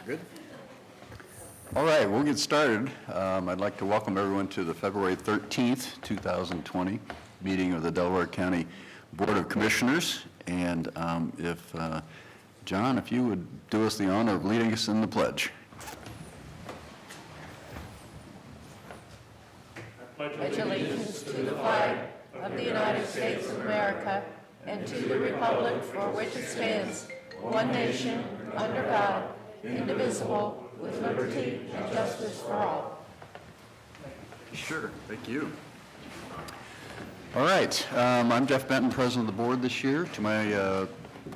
Good. All right, we'll get started. I'd like to welcome everyone to the February 13th, 2020 meeting of the Delaware County Board of Commissioners. And if John, if you would do us the honor of leading us in the pledge. Pledge allegiance to the flag of the United States of America and to the republic for which it stands, one nation, under God, indivisible, with liberty and justice for all. Sure, thank you. All right, I'm Jeff Benton, President of the Board this year. To my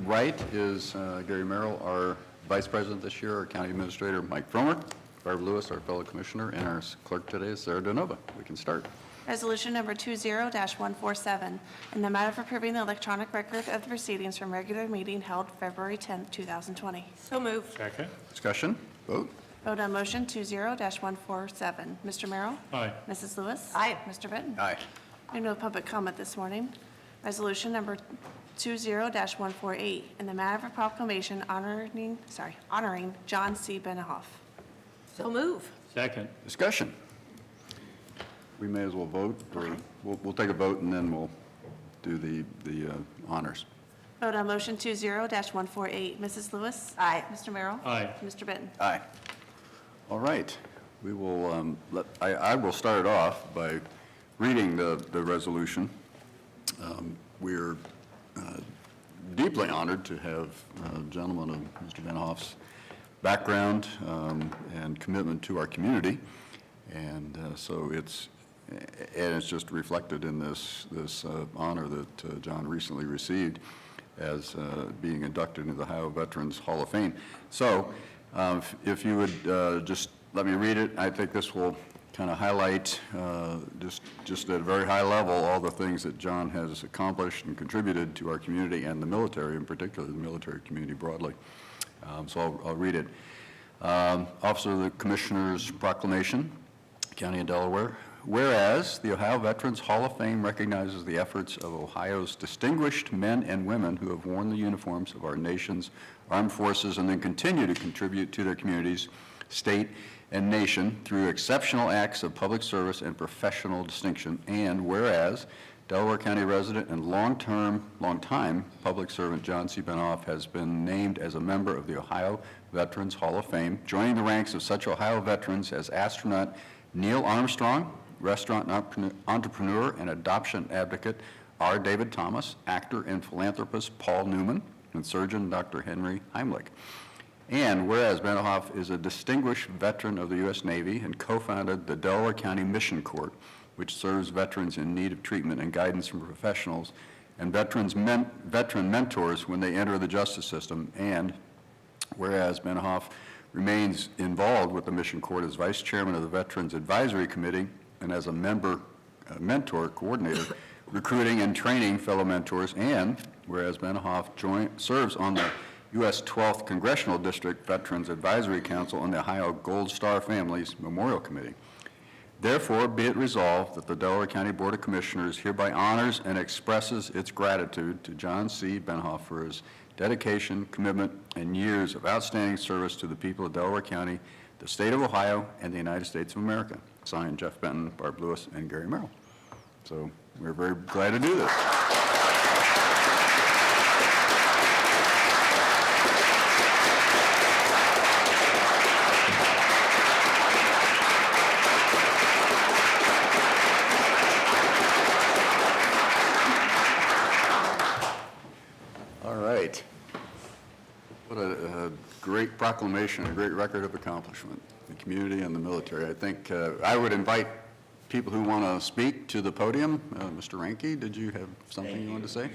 right is Gary Merrill, our Vice President this year, our County Administrator Mike Fromer, Barbara Lewis, our fellow Commissioner, and our Clerk today is Sarah DeNova. We can start. Resolution number 20-147, in the matter of approving the electronic record of the proceedings from regular meeting held February 10th, 2020. So moved. Second. Discussion, vote. Vote on motion 20-147. Mr. Merrill? Aye. Mrs. Lewis? Aye. Mr. Benton? Aye. No public comment this morning. Resolution number 20-148, in the matter of a proclamation honoring John C. Benehoff. So move. Second. Discussion. We may as well vote, or we'll take a vote and then we'll do the honors. Vote on motion 20-148. Mrs. Lewis? Aye. Mr. Merrill? Aye. Mr. Benton? Aye. All right. We will I will start off by reading the resolution. We're deeply honored to have a gentleman of Mr. Benehoff's background and commitment to our community, and so it's just reflected in this honor that John recently received as being inducted into the Ohio Veterans Hall of Fame. So if you would just let me read it, I think this will kind of highlight just at a very high level all the things that John has accomplished and contributed to our community and the military, in particular the military community broadly. So I'll read it. Officer of the Commissioner's Proclamation, County of Delaware. Whereas the Ohio Veterans Hall of Fame recognizes the efforts of Ohio's distinguished men and women who have worn the uniforms of our nation's armed forces and then continue to contribute to their communities, state, and nation through exceptional acts of public service and professional distinction. And whereas Delaware County resident and long-time public servant John C. Benehoff has been named as a member of the Ohio Veterans Hall of Fame, joining the ranks of such Ohio veterans as astronaut Neil Armstrong, restaurant entrepreneur and adoption advocate R. David Thomas, actor and philanthropist Paul Newman, and surgeon Dr. Henry Heimlich. And whereas Benehoff is a distinguished veteran of the U.S. Navy and co-founded the Delaware County Mission Court, which serves veterans in need of treatment and guidance from professionals and veteran mentors when they enter the justice system. And whereas Benehoff remains involved with the Mission Court as vice chairman of the Veterans Advisory Committee and as a mentor coordinator, recruiting and training fellow mentors. And whereas Benehoff serves on the U.S. 12th Congressional District Veterans Advisory Council and the Ohio Gold Star Families Memorial Committee. Therefore, be it resolved that the Delaware County Board of Commissioners hereby honors and expresses its gratitude to John C. Benehoff for his dedication, commitment, and years of outstanding service to the people of Delaware County, the state of Ohio, and the United States of America. Signed, Jeff Benton, Barb Lewis, and Gary Merrill. So we're very glad to do this. What a great proclamation, a great record of accomplishment, the community and the military. I think I would invite people who want to speak to the podium. Mr. Ranke, did you have something you wanted to say?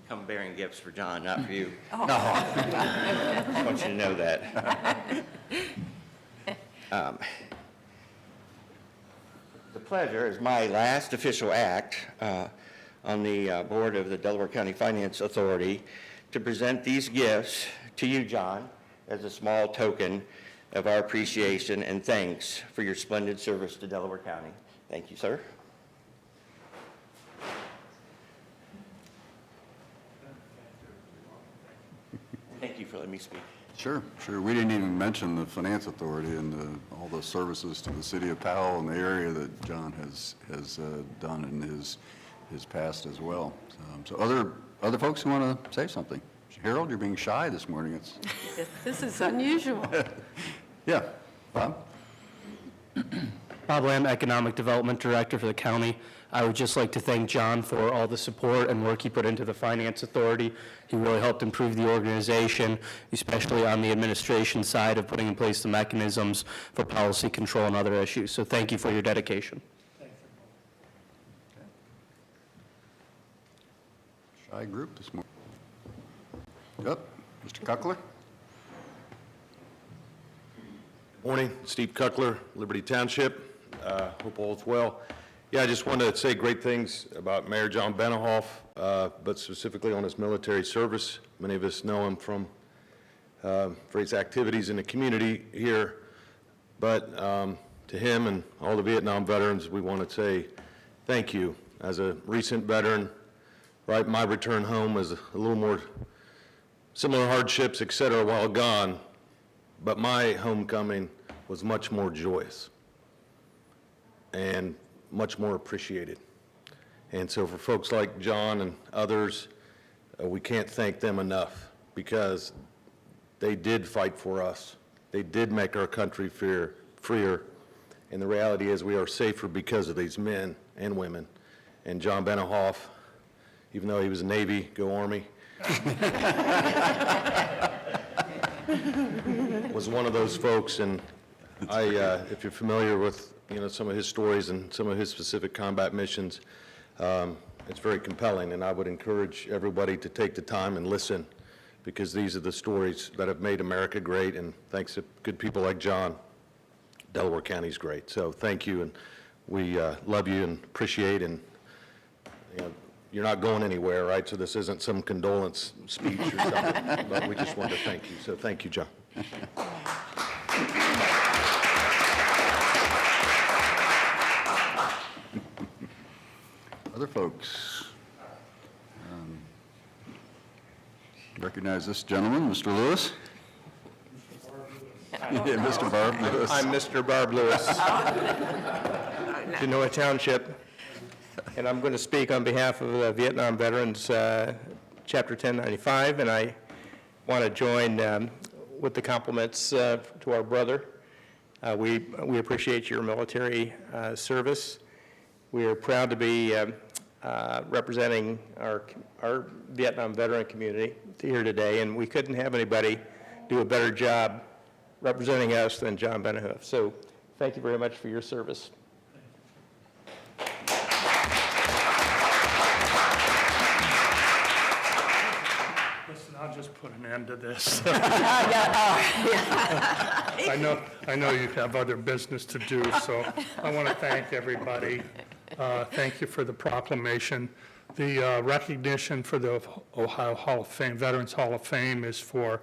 Come bearing gifts for John, not for you. Oh. No. I want you to know that. The pleasure is my last official act on the board of the Delaware County Finance Authority to present these gifts to you, John, as a small token of our appreciation and thanks for your splendid service to Delaware County. Thank you, sir. for letting me speak. Sure, sure. We didn't even mention the Finance Authority and all the services to the city of Powell and the area that John has done in his past as well. So other folks who want to say something? Harold, you're being shy this morning. It's This is unusual. yeah, Bob. Bob Lamb, Economic Development Director for the county. I would just like to thank John for all the support and work he put into the Finance Authority. He really helped improve the organization, especially on the administration side of putting in place the mechanisms for policy control and other issues. So thank you for your dedication. Shy group this morning. Yep, Mr. Kuckler. Morning, Steve Kuckler, Liberty Township. Hope all is well. Yeah, I just wanted to say great things about Mayor John Benioff, but specifically on his military service. Many of us know him from for his activities in the community here. But to him and all the Vietnam veterans, we want to say thank you. As a recent veteran, right, my return home was a little more similar hardships, et cetera, while gone, but my homecoming was much more joyous and much more appreciated. And so for folks like John and others, we can't thank them enough because they did fight for us. They did make our country freer. And the reality is we are safer because of these men and women. And John Benioff, even though he was Navy, go Army, was one of those folks. And if you're familiar with some of his stories and some of his specific combat missions, it's very compelling, and I would encourage everybody to take the time and listen, because these are the stories that have made America great, and thanks to good people like John, Delaware County's great. So thank you, and we love you and appreciate, and you're not going anywhere, right? So this isn't some condolence speech or something, but we just wanted to thank you. So thank you, John. Other folks? Recognize this gentleman, Mr. Lewis. Yeah, Mr. Barb Lewis. I'm Mr. Barb Lewis, Genoa Township, and I'm going to speak on behalf of the Vietnam Veterans, Chapter 1095, and I want to join with the compliments to our brother. We appreciate your military service. We are proud to be representing our Vietnam veteran community here today, and we couldn't have anybody do a better job representing us than John Benioff. So thank you very much for your service. Listen, I'll just put an end to this. I know you have other business to do, so I want to thank everybody. Thank you for the proclamation. The recognition for the Ohio Hall of Fame, Veterans Hall of Fame, is for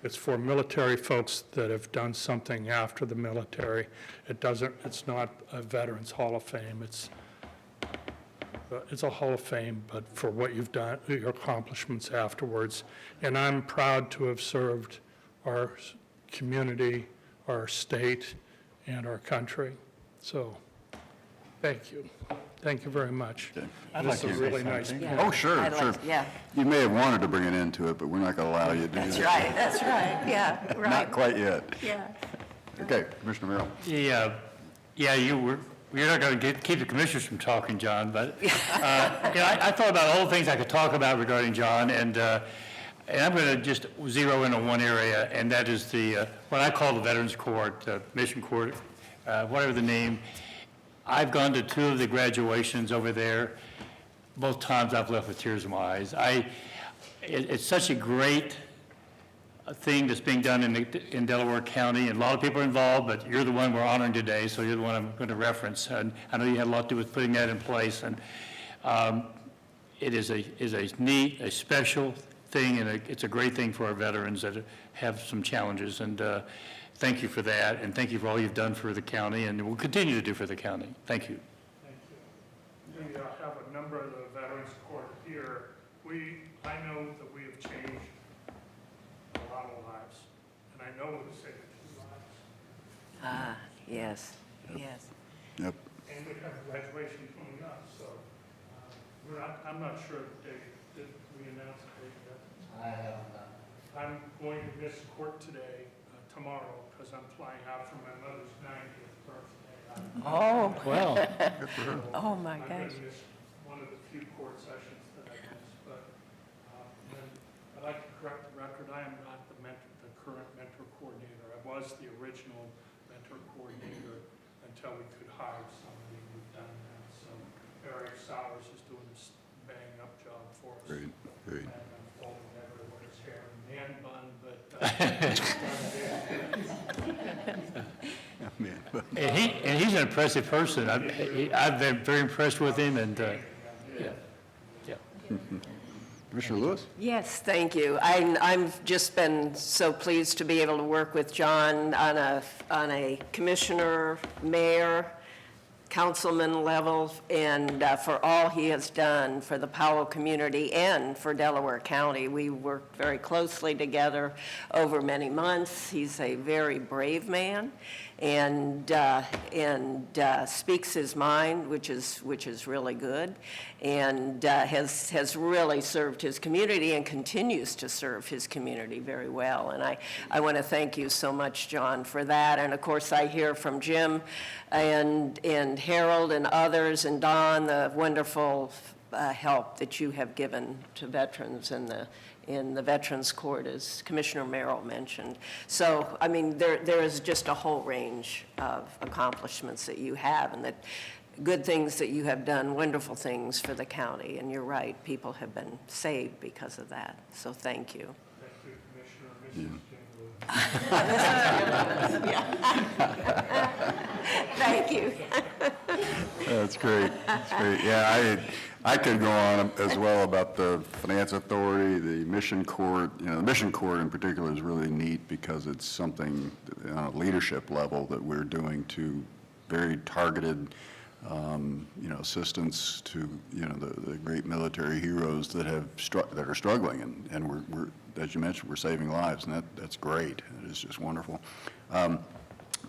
it's for military folks that have done something after the military. It's not a Veterans Hall of Fame. It's a Hall of Fame, but for what you've done, your accomplishments afterwards. And I'm proud to have served our community, our state, and our country. So, thank you. Thank you very much. Okay. This is a really nice point. Oh, sure, I'd like sure. to- yeah. You may have wanted to bring an end to it, but we're not going to allow you to do that. That's right, yeah, right. Not quite yet. Yeah. Okay, Commissioner Merrill. You're not going to keep the commissioners from talking, John, but I thought about all the things I could talk about regarding John, and I'm going to just zero in on one area, and that is what I call the Veterans Court, Mission Court, whatever the name. I've gone to 2 of the graduations over there. Both times I've left with tears in my eyes. It's such a great thing that's being done in Delaware County, and a lot of people are involved, but you're the one we're honoring today, so you're the one I'm going to reference. And I know you had a lot to do with putting that in place, and it is a neat, a special thing, and it's a great thing for our veterans that have some challenges. And thank you for that, and thank you for all you've done for the county, and will continue to do for the county. Thank you. Thank you. We have a number of the Veterans Court here. I know that we have changed lot of lives, and I know we've saved 2 lives. Ah, yes, yes. Yep. And we have graduation coming up, so I'm not sure the date. Did we announce the date yet? I have not. I'm going to miss court today, tomorrow, because I'm flying out for my mother's 90th birthday. Oh, Well, oh my I'm gosh. going to miss one of the few court sessions that I miss, but then I'd like to correct the record. I am not the current mentor coordinator. I was the original mentor coordinator until we could hire somebody. We've done that. So Eric Sowers is doing this bang-up job for us. Great, great. And I'm folding everywhere his hair in man bun, but Man, but- and he's an impressive person. I've been very impressed with him, and, yeah. Commissioner Lewis? Yes, thank you. I've just been so pleased to be able to work with John on a commissioner, mayor, councilman level, and for all he has done for the Powell community and for Delaware County. We worked very closely together over many months. He's a very brave man and speaks his mind, which is really good, and has really served his community and continues to serve his community very well. And I want to thank you so much, John, for that. And of course, I hear from Jim and Harold and others and Don the wonderful help that you have given to veterans in the Veterans Court, as Commissioner Merrill mentioned. So, I mean, there is just a whole range of accomplishments that you have, and that good things that you have done, wonderful things for the county. And you're right, people have been saved because of that. So thank you. thank you, Commissioner, Mrs. Jim Thank you. That's great, that's great. Yeah, I could go on as well about the Finance Authority, the Mission Court. You know, the Mission Court in particular is really neat because it's something on a leadership level that we're doing to very targeted, assistance to, the great military heroes that are struggling, and we're, as you mentioned, we're saving lives, and that's great. It is just wonderful.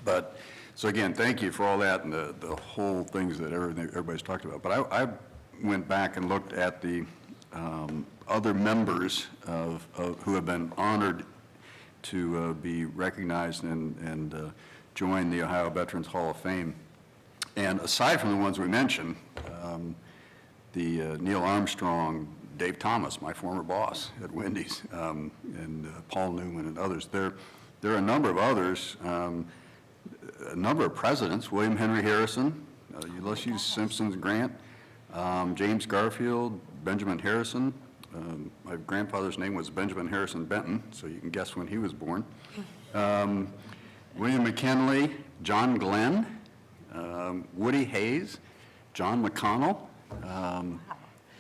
But, so again, thank you for all that and the whole things that everybody's talked about. But I went back and looked at the other members of who have been honored to be recognized and join the Ohio Veterans Hall of Fame. And aside from the ones we mentioned, the Neil Armstrong, Dave Thomas, my former boss at Wendy's, and Paul Newman and others, there are a number of others, a number of presidents, William Henry Harrison, Ulysses Simpson Grant, James Garfield, Benjamin Harrison. My grandfather's name was Benjamin Harrison Benton, so you can guess when he was born. William McKinley, John Glenn, Woody Hayes, John McConnell,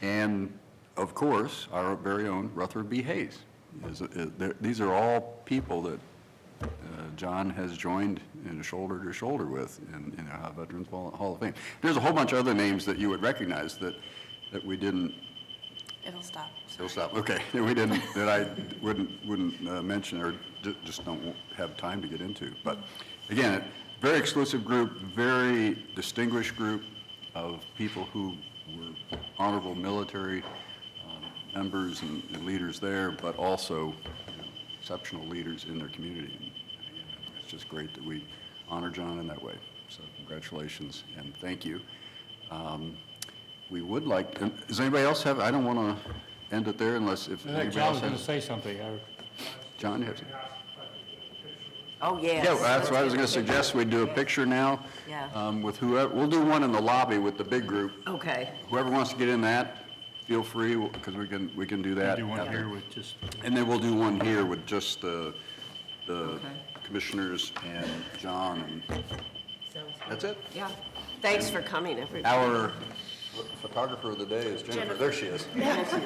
and of course, our very own Rutherford B. Hayes. These are all people that John has joined shoulder to shoulder with in the Ohio Veterans Hall of Fame. There's a whole bunch of other names that you would recognize that we didn't. It'll stop. It'll stop. Okay, that I wouldn't mention or just don't have time to get into. But again, very exclusive group, very distinguished group of people who were honorable military members and leaders there, but also exceptional leaders in their community. And it's just great that we honor John in that way. So congratulations and thank you. We would like, does anybody else have, I don't want to end it there unless if I think anybody John else was going to has. say something. John, you have to. Oh, yes. Yeah, that's what I was going to suggest. We do a picture now Yeah. with whoever. We'll do one in the lobby with the big group. Okay. Whoever wants to get in that, feel free, because we can do that. Do one here with just, And then we'll do one here with just the commissioners and John, and that's it. Yeah. Thanks for coming, everybody. Our photographer of the day is Jennifer. There she is. You have to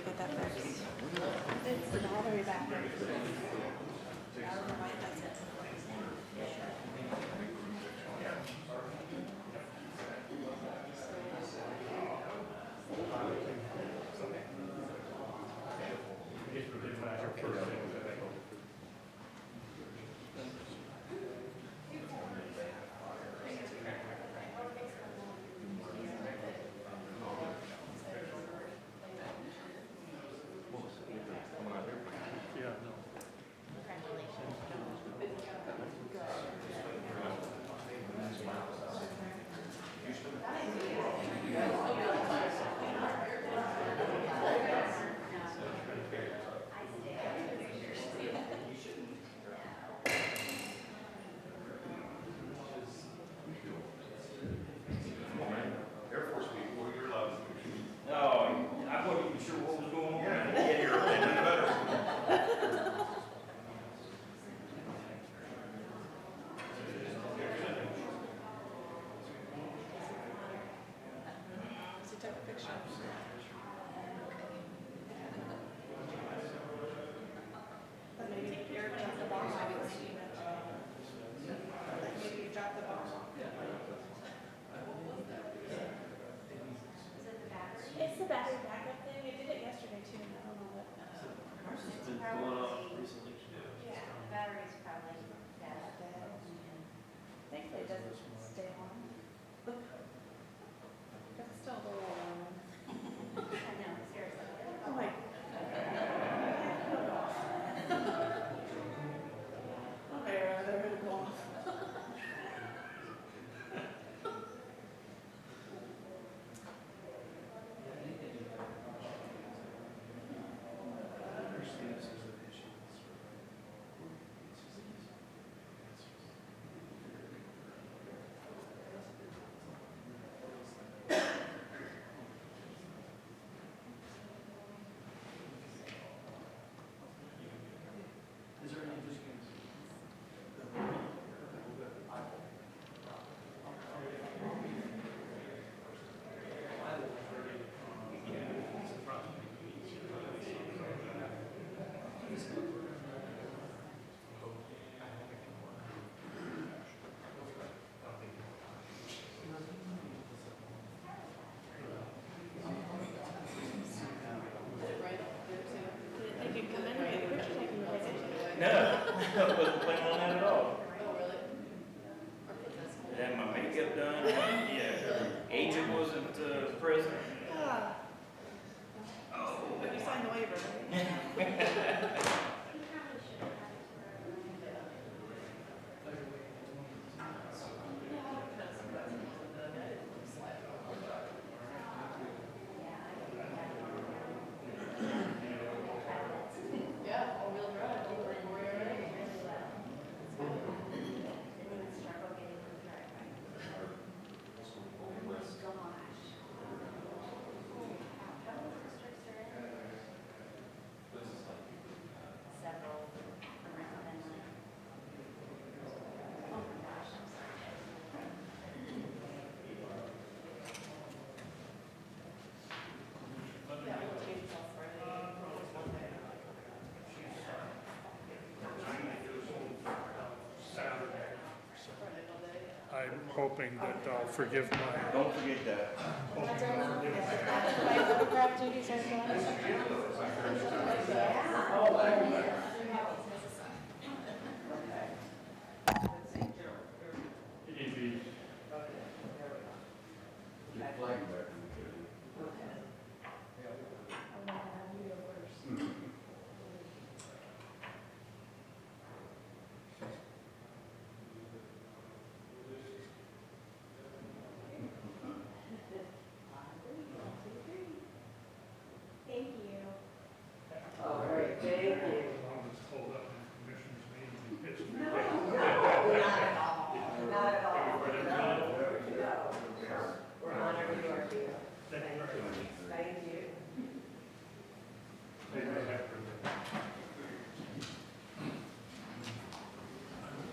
get that back. It's the battery back. It's the battery backup thing. I did it yesterday too, and I don't know what. Yeah, the battery's probably dead. Thankfully, it doesn't stay on. But it's still a little warm. I know, seriously. I'm like. Okay, they're gonna go off. I wasn't planning on that at all. Had my makeup done, yeah, agent wasn't present. But you signed the waiver. I'm hoping that I'll forgive my, Don't forget that.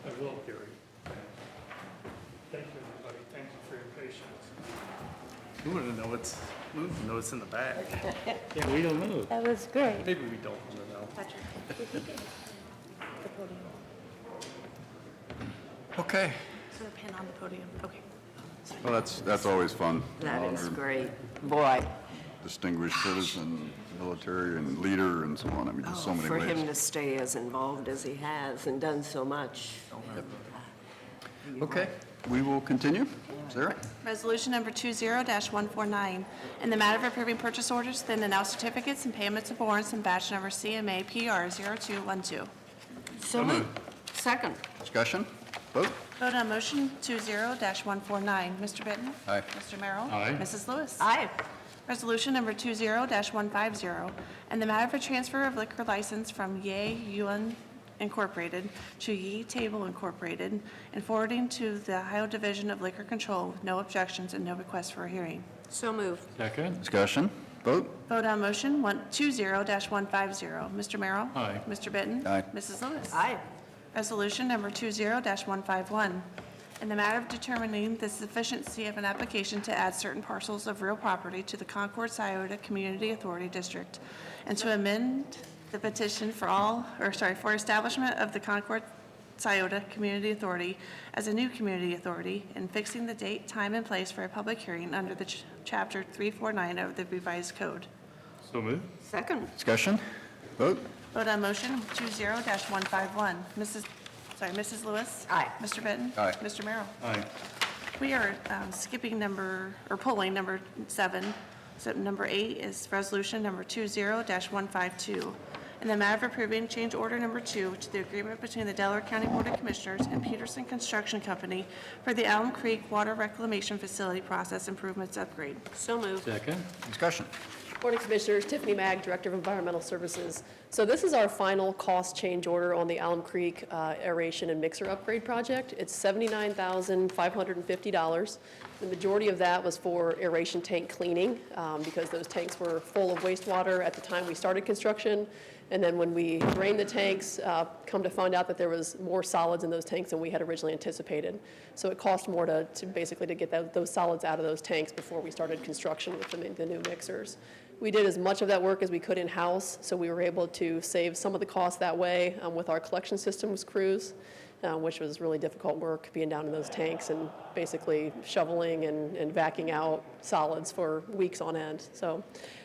I will, Gary. Thank you, everybody. Thank you for your patience. You want to know what's moving, know what's in the bag. Yeah, we don't know. That was great. Maybe we don't want to know. Okay. Is there a pin on the podium? Okay. Well, that's always fun. That is Honor great. Boy, Distinguished citizen, military, and leader, and so on. I mean, there's so many for him ways. to stay as involved as he has and done so much. Okay, we will continue. Sarah? Resolution number 20-149, in the matter of approving purchase orders, then and now certificates and payments of warrants in batch number CMA PR 0212. So moved. Second. Discussion? Vote? Vote on motion 20-149. Mr. Benton? Aye. Mr. Merrill? Aye. Mrs. Lewis? Aye. Resolution number 20-150, in the matter of transfer of liquor license from Ye Yun Incorporated to Ye Table Incorporated and forwarding to the Ohio Division of Liquor Control with no objections and no request for a hearing. So moved. Second? Discussion? Vote? Vote on motion 20-150. Mr. Merrill? Aye. Mr. Benton? Aye. Mrs. Lewis? Aye. Resolution number 20-151, in the matter of determining the sufficiency of an application to add certain parcels of real property to the Concord Scioto Community Authority District, and to amend the petition for establishment of the Concord Scioto Community Authority as a new community authority, and fixing the date, time, and place for a public hearing under the Chapter 349 of the revised code. So moved. Second. Discussion? Vote? Vote on motion 20-151. Mrs. Lewis? Aye. Mr. Benton? Aye. Mr. Merrill? Aye. We are pulling number 7. So number 8 is resolution number 20-152. In the matter of approving change order number 2 to the agreement between the Delaware County Board of Commissioners and Peterson Construction Company for the Alum Creek Water Reclamation Facility Process Improvements Upgrade. So moved. Second. Discussion? Board of Commissioners, Tiffany Mag, Director of Environmental Services. So this is our final cost change order on the Alum Creek aeration and mixer upgrade project. It's $79,550. The majority of that was for aeration tank cleaning because those tanks were full of wastewater at the time we started construction. And then when we drained the tanks, come to find out that there was more solids in those tanks than we had originally anticipated. So it cost more to basically to get those solids out of those tanks before we started construction with the new mixers. We did as much of that work as we could in-house, so we were able to save some of the costs that way with our collection systems crews, which was really difficult work, being down in those tanks and basically shoveling and vacuuming out solids for weeks on end. So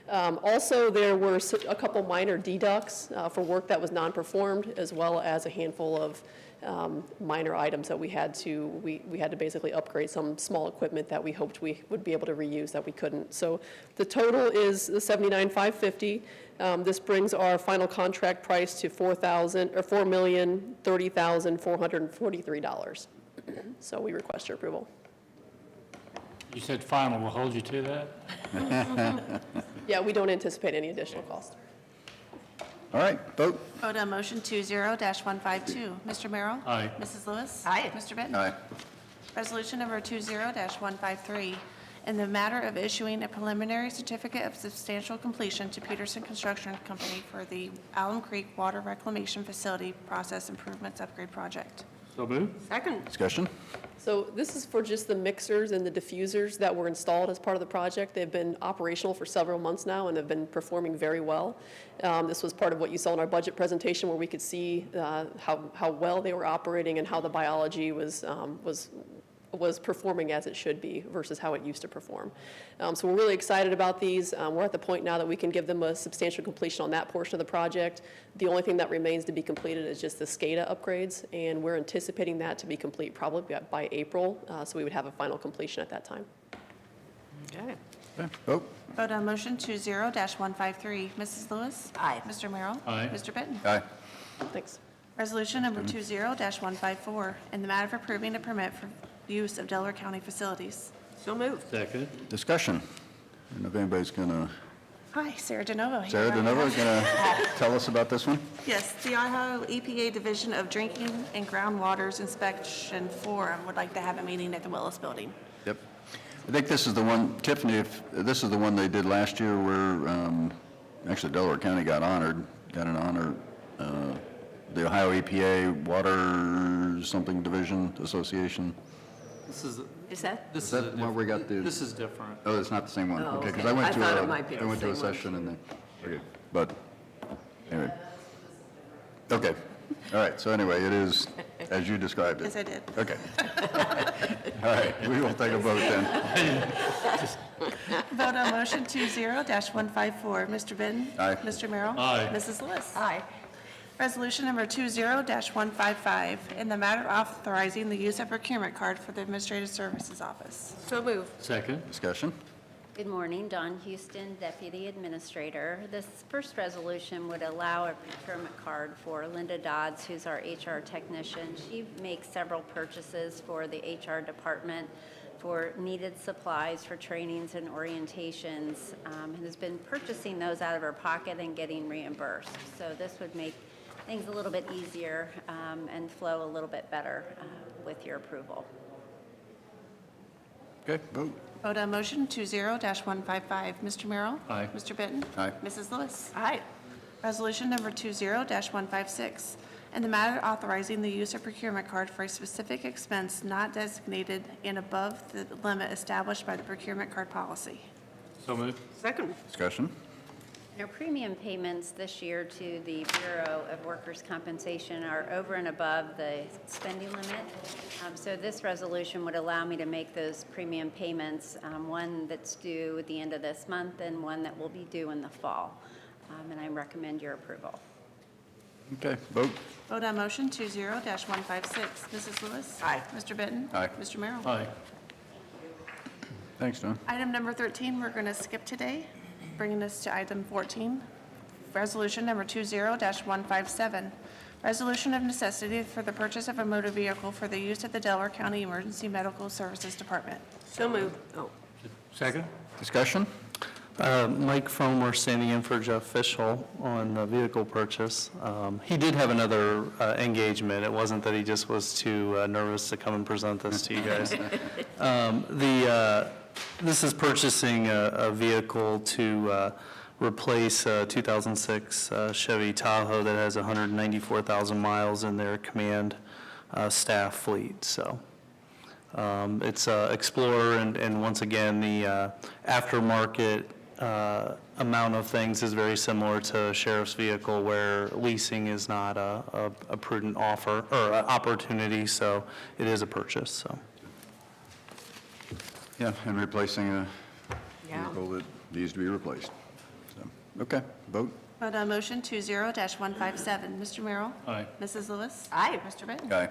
also there were a couple minor deducts for work that was non-performed, as well as a handful of minor items that we had to basically upgrade some small equipment that we hoped we would be able to reuse that we couldn't. So the total is the $79,550. This brings our final contract price to $4,030,443. So we request your approval. You said final, we'll hold you to that? Yeah, we don't anticipate any additional cost. All right, vote? Vote on motion 20-152. Mr. Merrill? Aye. Mrs. Lewis? Aye. Mr. Benton? Aye. Resolution number 20-153, in the matter of issuing a preliminary certificate of substantial completion to Peterson Construction Company for the Alum Creek Water Reclamation Facility Process Improvements Upgrade Project. So moved. Second. Discussion? So this is for just the mixers and the diffusers that were installed as part of the project. They've been operational for several months now and have been performing very well. This was part of what you saw in our budget presentation, where we could see how well they were operating and how the biology was performing as it should be versus how it used to perform. So we're really excited about these. We're at the point now that we can give them a substantial completion on that portion of the project. The only thing that remains to be completed is just the SCADA upgrades, and we're anticipating that to be complete probably by April, so we would have a final completion at that time. Okay. Okay, vote? Vote on motion 20-153. Mrs. Lewis? Aye. Mr. Merrill? Aye. Mr. Benton? Aye. Thanks. Resolution number 20-154, in the matter of approving a permit for use of Delaware County facilities. So moved. Second. Discussion? I don't know if anybody's going to, Hi, Sarah DeNovo here. Sarah DeNovo is going to tell us about this one? Yes, the Ohio EPA Division of Drinking and Groundwaters Inspection Forum would like to have a meeting at the Willis Building. Yep. I think this is the one, Tiffany, if this is the one they did last year where, actually Delaware County got an honor, the Ohio EPA Water something Division Association. Is that? Is that where we got the? This is different. Oh, it's not the same one? Oh, Okay, because okay. I went I to thought a, it might be I the went to a same one. session and then, okay, but, anyway. Okay, all right, so anyway, it is as you described it. Yes, I did. Okay. All right, we will take a vote then. Vote on motion 20-154. Mr. Benton? Aye. Mr. Merrill? Aye. Mrs. Lewis? Aye. Resolution number 20-155, in the matter of authorizing the use of procurement card for the Administrative Services Office. So moved. Second. Discussion? Good morning, Dawn Houston, Deputy Administrator. This first resolution would allow a procurement card for Linda Dodds, who's our HR technician. She makes several purchases for the HR department for needed supplies for trainings and orientations, and has been purchasing those out of her pocket and getting reimbursed. So this would make things a little bit easier and flow a little bit better with your approval. Okay, vote. Vote on motion 20-155. Mr. Merrill? Aye. Mr. Benton? Aye. Mrs. Lewis? Aye. Resolution number 20-156, and the matter authorizing the use of procurement card for a specific expense not designated and above the limit established by the procurement card policy. So moved. Second. Discussion? Our premium payments this year to the Bureau of Workers' Compensation are over and above the spending limit. So this resolution would allow me to make those premium payments, one that's due at the end of this month and one that will be due in the fall. And I recommend your approval. Okay, vote. Vote on motion 20-156. Mrs. Lewis? Aye. Mr. Benton? Aye. Mr. Merrill? Aye. Thanks, John. Item number 13, we're going to skip today, bringing us to item 14, resolution number 20-157. Resolution of necessity for the purchase of a motor vehicle for the use of the Delaware County Emergency Medical Services Department. So moved. Oh. Second? Discussion? Mike Fromer standing in for Jeff Fishel on the vehicle purchase. He did have another engagement. It wasn't that he just was too nervous to come and present this to you guys. This is purchasing a vehicle to replace a 2006 Chevy Tahoe that has 194,000 miles in their command staff fleet. So it's Explorer, and once again, the aftermarket amount of things is very similar to a sheriff's vehicle, where leasing is not a prudent offer or opportunity, so it is a purchase. So. Yeah, and replacing a Yeah. vehicle that needs to be replaced. So, okay, vote. Vote on motion 20-157. Mr. Merrill? Aye. Mrs. Lewis? Aye. Mr. Benton? Aye.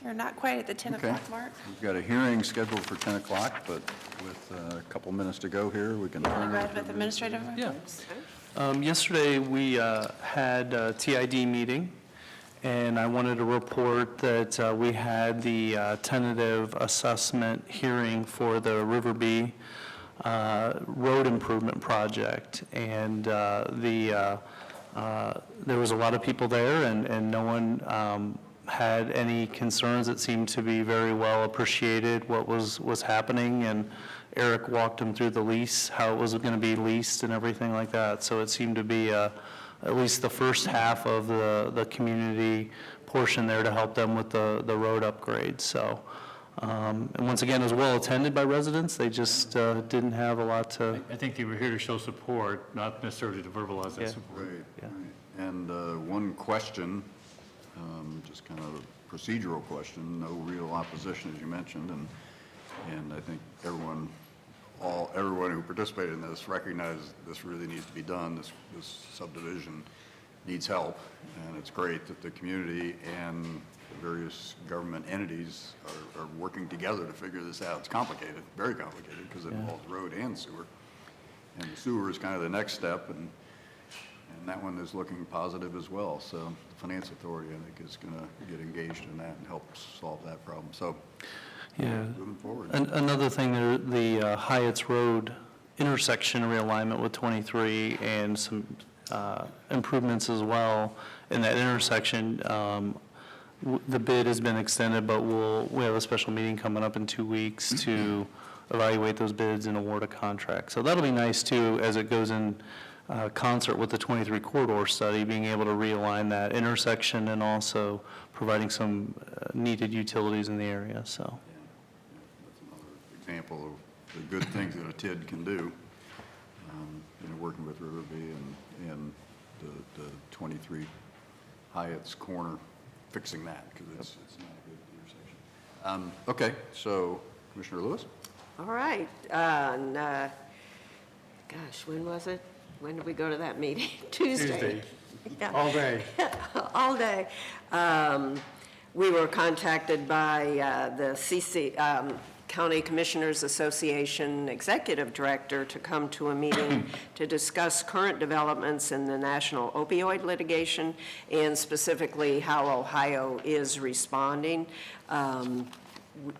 You're not quite at the 10 Okay. o'clock mark. We've got a hearing scheduled for 10 o'clock, but with a couple minutes to go here, we can turn Read it with administrative reports. Yesterday, we had a TID meeting, and I wanted to report that we had the tentative assessment hearing for the River road improvement project. And there was a lot of people there, and no one had any concerns. It seemed to be very well appreciated what was happening, and Eric walked them through the lease, how it was going to be leased and everything like that. So it seemed to be at least the first half of the community portion there to help them with the road upgrade. So, and once again, it was well attended by residents. They just didn't have a lot to. I think they were here to show support, not necessarily to verbalize that Yeah. support. Right, Yeah. right. And one question, just kind of a procedural question, no real opposition, as you mentioned, and I think everyone who participated in this recognized this really needs to be done. This subdivision needs help, and it's great that the community and the various government entities are working together to figure this out. It's complicated, very complicated, because it involves road and sewer. And the sewer is kind of the next step, and that one is looking positive as well. So the Finance Authority, I think, is going to get engaged in that and help solve that problem. So Yeah. moving forward. Another thing, the Hyatt's Road intersection realignment with 23 and some improvements as well in that intersection. The bid has been extended, but we have a special meeting coming up in 2 weeks to evaluate those bids and award a contract. So that'll be nice too, as it goes in concert with the 23 corridor study, being able to realign that intersection and also providing some needed utilities in the area. So. That's another example of the good things that a TID can do, working with Riverbee and the 23 Hyatt's Corner, fixing that, because it's not a good intersection. Okay, so Commissioner Lewis? All right. Gosh, when was it? When did we go to that meeting? Tuesday. Yeah. All day. All day. We were contacted by the County Commissioners Association Executive Director to come to a meeting to discuss current developments in the national opioid litigation and specifically how Ohio is responding.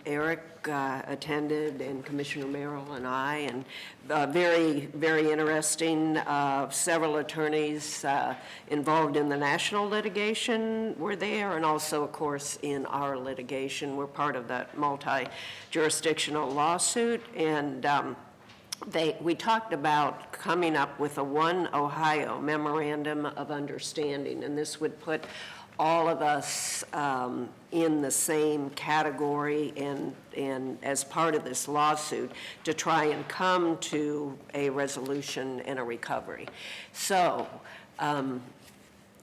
Eric attended, and Commissioner Merrill and I, and very, very interesting. Several attorneys involved in the national litigation were there, and also, of course, in our litigation. We're part of that multi-jurisdictional lawsuit, and we talked about coming up with a One Ohio Memorandum of Understanding, and this would put all of us in the same category and as part of this lawsuit to try and come to a resolution and a recovery. So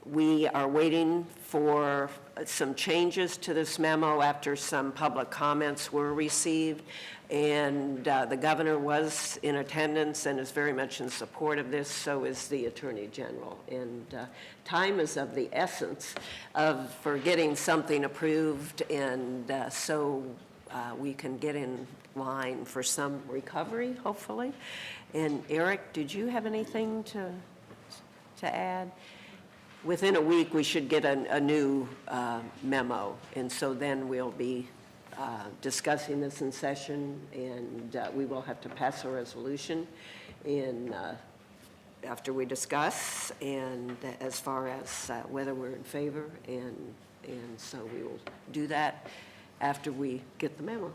we are waiting for some changes to this memo after some public comments were received. And the governor was in attendance and is very much in support of this, so is the Attorney General. And time is of the essence for getting something approved, and so we can get in line for some recovery, hopefully. And Eric, did you have anything to add? Within a week, we should get a new memo, and so then we'll be discussing this in session, and we will have to pass a resolution after we discuss, and as far as whether we're in favor, and so we will do that after we get the memo.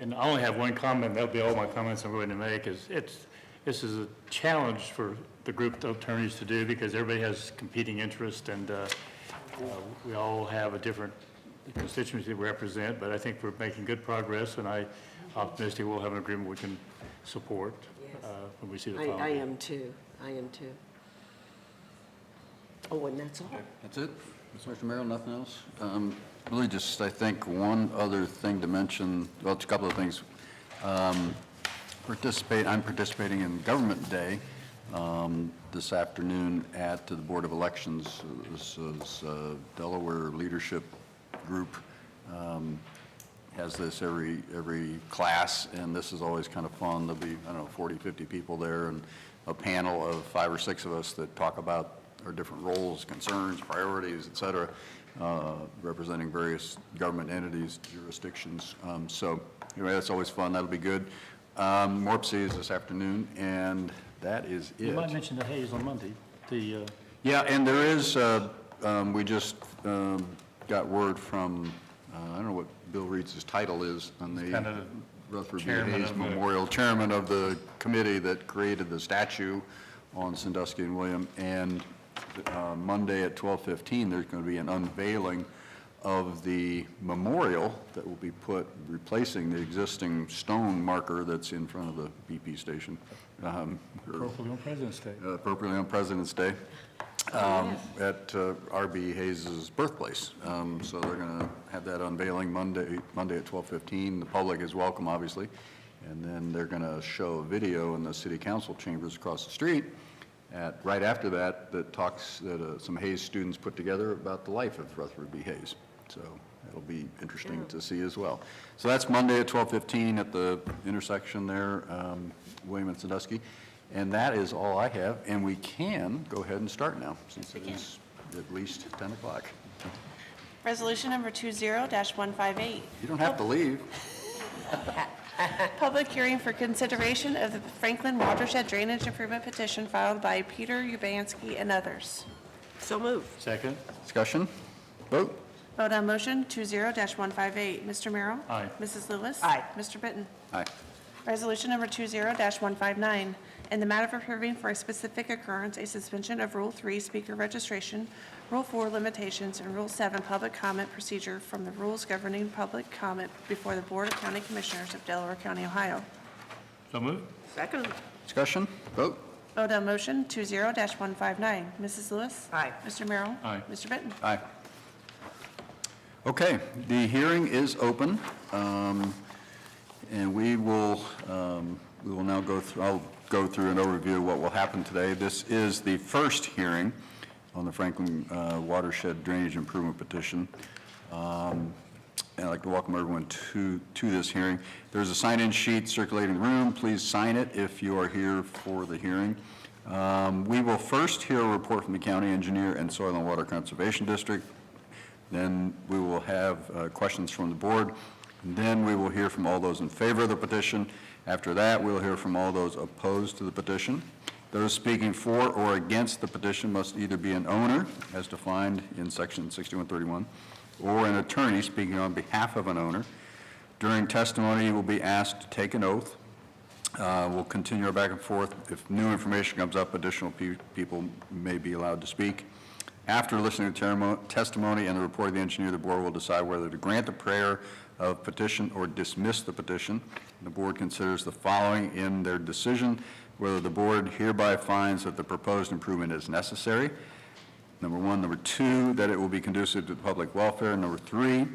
And I only have one comment, that'll be all my comments I'm going to make, is this is a challenge for the group of attorneys to do because everybody has competing interests, and we all have a different constituency we represent, but I think we're making good progress, and I'm optimistic we'll have an agreement we can support when we see the final. I am too. Oh, and that's all. That's it? Mr. Merrill, nothing else? Really just, I think, one other thing to mention, well, it's a couple of things. I'm participating in Government Day this afternoon at the Board of Elections. This is Delaware Leadership Group has this every class, and this is always kind of fun. There'll be, 40, 50 people there, and a panel of 5 or 6 of us that talk about our different roles, concerns, priorities, et cetera, representing various government entities, jurisdictions. So anyway, that's always fun. That'll be good. Morpsey is this afternoon, and that is it. You might mention the Hayes on Monday. Yeah, and there is, we just got word from, I don't know what Bill Reed's title is on the kind of Rutherford B. chairman Hayes of the- Memorial, chairman of the committee that created the statue on Sandusky and William. And Monday at 12:15, there's going to be an unveiling of the memorial that will be replacing the existing stone marker that's in front of the BP station. Appropriately on President's Day. Appropriately on President's Day. At R.B. Hayes' birthplace. So they're going to have that unveiling Monday at 12:15. The public is welcome, obviously. And then they're going to show a video in the city council chambers across the street right after that talks that some Hayes students put together about the life of Rutherford B. Hayes. So that'll be interesting to see as well. So that's Monday at 12:15 at the intersection there, William and Sandusky. And that is all I have, and we can go ahead and start now, since it is at least 10 o'clock. Resolution number 20-158. You don't have to leave. Public hearing for consideration of the Franklin Watershed Drainage Improvement Petition filed by Peter Ubansky and others. So moved. Second. Discussion? Vote? Vote on motion 20-158. Mr. Merrill? Aye. Mrs. Lewis? Aye. Mr. Bitten? Aye. Resolution number 20-159, in the matter of approving for a specific occurrence a suspension of Rule 3 speaker registration, Rule 4 limitations, and Rule 7 public comment procedure from the rules governing public comment before the Board of County Commissioners of Delaware County, Ohio. So moved. Second. Discussion? Vote? Vote on motion 20-159. Mrs. Lewis? Aye. Mr. Merrill? Aye. Mr. Bitten? Aye. Okay, the hearing is open, and we will now I'll go through an overview of what will happen today. This is the first hearing on the Franklin Watershed Drainage Improvement Petition. And I'd like to welcome everyone to this hearing. There's a sign-in sheet circulating the room. Please sign it if you are here for the hearing. We will first hear a report from the county engineer and Soil and Water Conservation District. Then we will have questions from the board. And then we will hear from all those in favor of the petition. After that, we'll hear from all those opposed to the petition. Those speaking for or against the petition must either be an owner, as defined in Section 6131, or an attorney speaking on behalf of an owner. During testimony, you will be asked to take an oath. We'll continue our back and forth. If new information comes up, additional people may be allowed to speak. After listening to testimony and the report of the engineer, the board will decide whether to grant the prayer of petition or dismiss the petition. The board considers the following in their decision: whether the board hereby finds that the proposed improvement is necessary, number one. Number two, that it will be conducive to public welfare. Number three,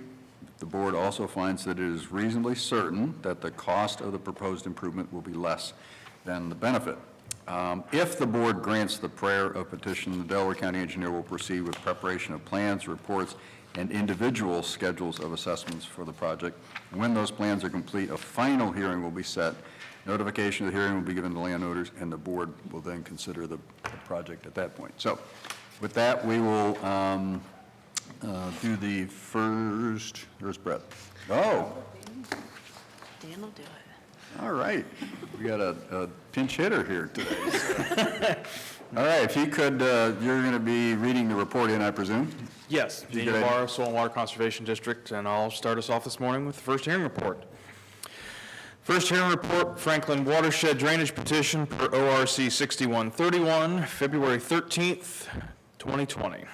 the board also finds that it is reasonably certain that the cost of the proposed improvement will be less than the benefit. If the board grants the prayer of petition, the Delaware County engineer will proceed with preparation of plans, reports, and individual schedules of assessments for the project. When those plans are complete, a final hearing will be set. Notification of the hearing will be given to landowners, and the board will then consider the project at that point. So with that, we will do the first, there's Brett. Oh, Dan will do it. all right. We got a pinch hitter here today. All right, if you could, you're going to be reading the report in, I presume? Yes, You Dean could- Navarro, Soil and Water Conservation District, and I'll start us off this morning with the first hearing report. First hearing report, Franklin Watershed Drainage Petition per ORC 6131, February 13th, 2020.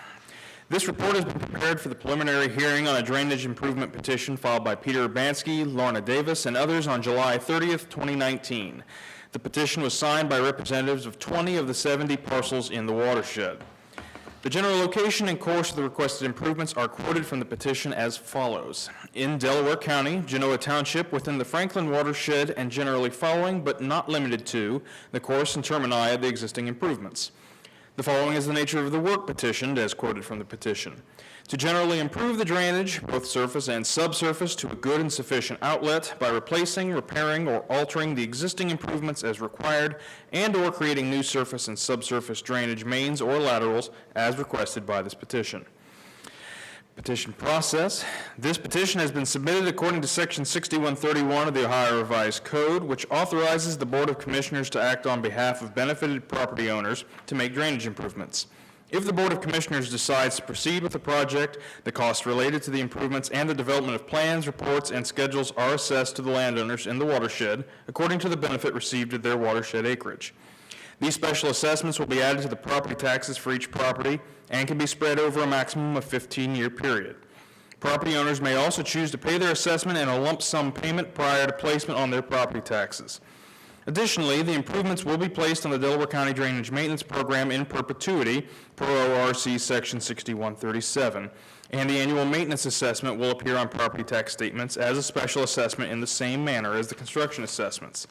This report has been prepared for the preliminary hearing on a drainage improvement petition filed by Peter Urbanski, Lorna Davis, and others on July 30th, 2019. The petition was signed by representatives of 20 of the 70 parcels in the watershed. The general location and course of the requested improvements are quoted from the petition as follows. In Delaware County, Genoa Township, within the Franklin watershed and generally following, but not limited to, the course and termini of the existing improvements. The following is the nature of the work petitioned, as quoted from the petition. To generally improve the drainage, both surface and subsurface, to a good and sufficient outlet by replacing, repairing, or altering the existing improvements as required, and/or creating new surface and subsurface drainage mains or laterals as requested by this petition. Petition process. This petition has been submitted according to Section 6131 of the Ohio Revised Code, which authorizes the Board of Commissioners to act on behalf of benefited property owners to make drainage improvements. If the Board of Commissioners decides to proceed with the project, the costs related to the improvements and the development of plans, reports, and schedules are assessed to the landowners in the watershed according to the benefit received at their watershed acreage. These special assessments will be added to the property taxes for each property and can be spread over a maximum of 15-year period. Property owners may also choose to pay their assessment in a lump sum payment prior to placement on their property taxes. Additionally, the improvements will be placed on the Delaware County Drainage Maintenance Program in perpetuity per ORC Section 6137, and the annual maintenance assessment will appear on property tax statements as a special assessment in the same manner as the construction assessments.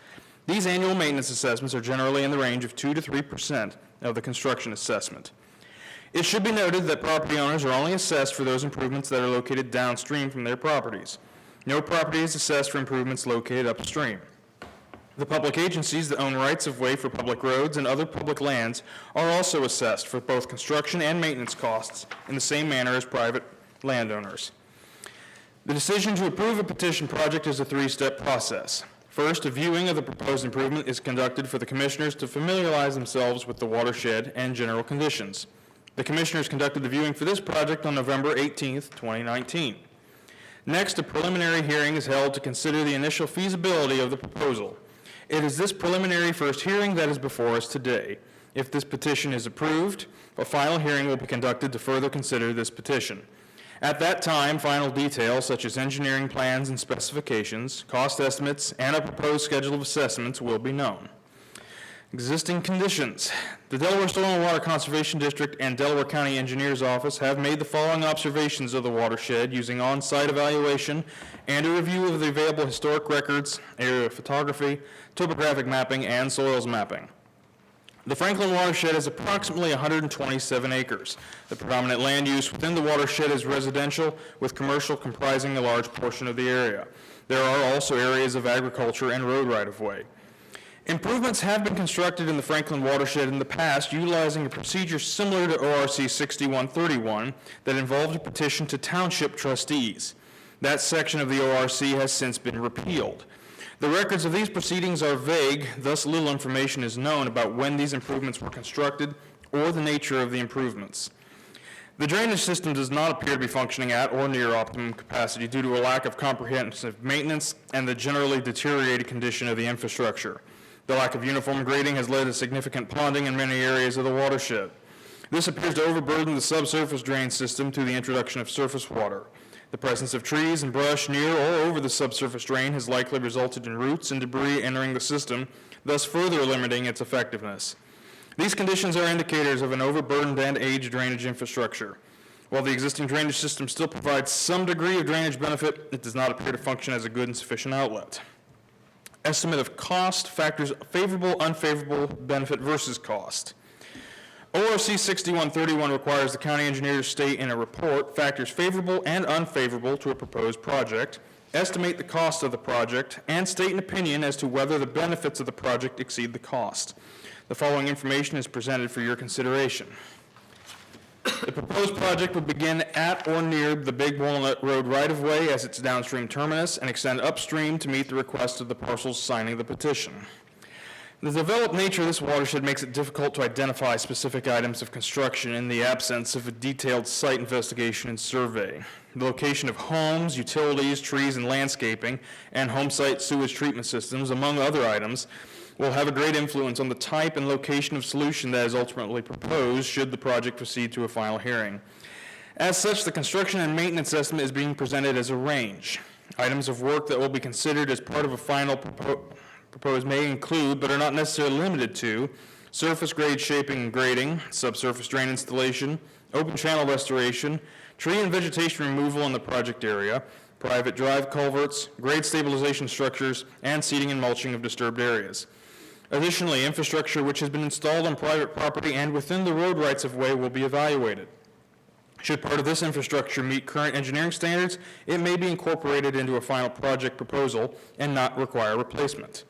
These annual maintenance assessments are generally in the range of 2 to 3% of the construction assessment. It should be noted that property owners are only assessed for those improvements that are located downstream from their properties. No property is assessed for improvements located upstream. The public agencies that own rights of way for public roads and other public lands are also assessed for both construction and maintenance costs in the same manner as private landowners. The decision to approve a petition project is a three-step process. First, a viewing of the proposed improvement is conducted for the commissioners to familiarize themselves with the watershed and general conditions. The commissioners conducted the viewing for this project on November 18th, 2019. Next, a preliminary hearing is held to consider the initial feasibility of the proposal. It is this preliminary first hearing that is before us today. If this petition is approved, a final hearing will be conducted to further consider this petition. At that time, final details such as engineering plans and specifications, cost estimates, and a proposed schedule of assessments will be known. Existing conditions. The Delaware Soil and Water Conservation District and Delaware County Engineers Office have made the following observations of the watershed using on-site evaluation and a review of the available historic records, area photography, topographic mapping, and soils mapping. The Franklin watershed is approximately 127 acres. The predominant land use within the watershed is residential, with commercial comprising a large portion of the area. There are also areas of agriculture and road right-of-way. Improvements have been constructed in the Franklin watershed in the past utilizing a procedure similar to ORC 6131 that involved a petition to township trustees. That section of the ORC has since been repealed. The records of these proceedings are vague, thus little information is known about when these improvements were constructed or the nature of the improvements. The drainage system does not appear to be functioning at or near optimum capacity due to a lack of comprehensive maintenance and the generally deteriorated condition of the infrastructure. The lack of uniform grading has led to significant ponding in many areas of the watershed. This appears to overburden the subsurface drain system through the introduction of surface water. The presence of trees and brush near or over the subsurface drain has likely resulted in roots and debris entering the system, thus further limiting its effectiveness. These conditions are indicators of an overburdened and aged drainage infrastructure. While the existing drainage system still provides some degree of drainage benefit, it does not appear to function as a good and sufficient outlet. Estimate of cost factors favorable, unfavorable benefit versus cost. ORC 6131 requires the county engineer to state in a report factors favorable and unfavorable to a proposed project, estimate the cost of the project, and state an opinion as to whether the benefits of the project exceed the cost. The following information is presented for your consideration. The proposed project would begin at or near the Big Walnut Road right-of-way as its downstream terminus and extend upstream to meet the request of the parcels signing the petition. The developed nature of this watershed makes it difficult to identify specific items of construction in the absence of a detailed site investigation and survey. The location of homes, utilities, trees, and landscaping, and home site sewage treatment systems, among other items, will have a great influence on the type and location of solution that is ultimately proposed should the project proceed to a final hearing. As such, the construction and maintenance estimate is being presented as a range. Items of work that will be considered as part of a final proposed may include, but are not necessarily limited to, surface grade shaping and grading, subsurface drain installation, open channel restoration, tree and vegetation removal in the project area, private drive culverts, grade stabilization structures, and seeding and mulching of disturbed areas. Additionally, infrastructure which has been installed on private property and within the road rights-of-way will be evaluated. Should part of this infrastructure meet current engineering standards, it may be incorporated into a final project proposal and not require replacement.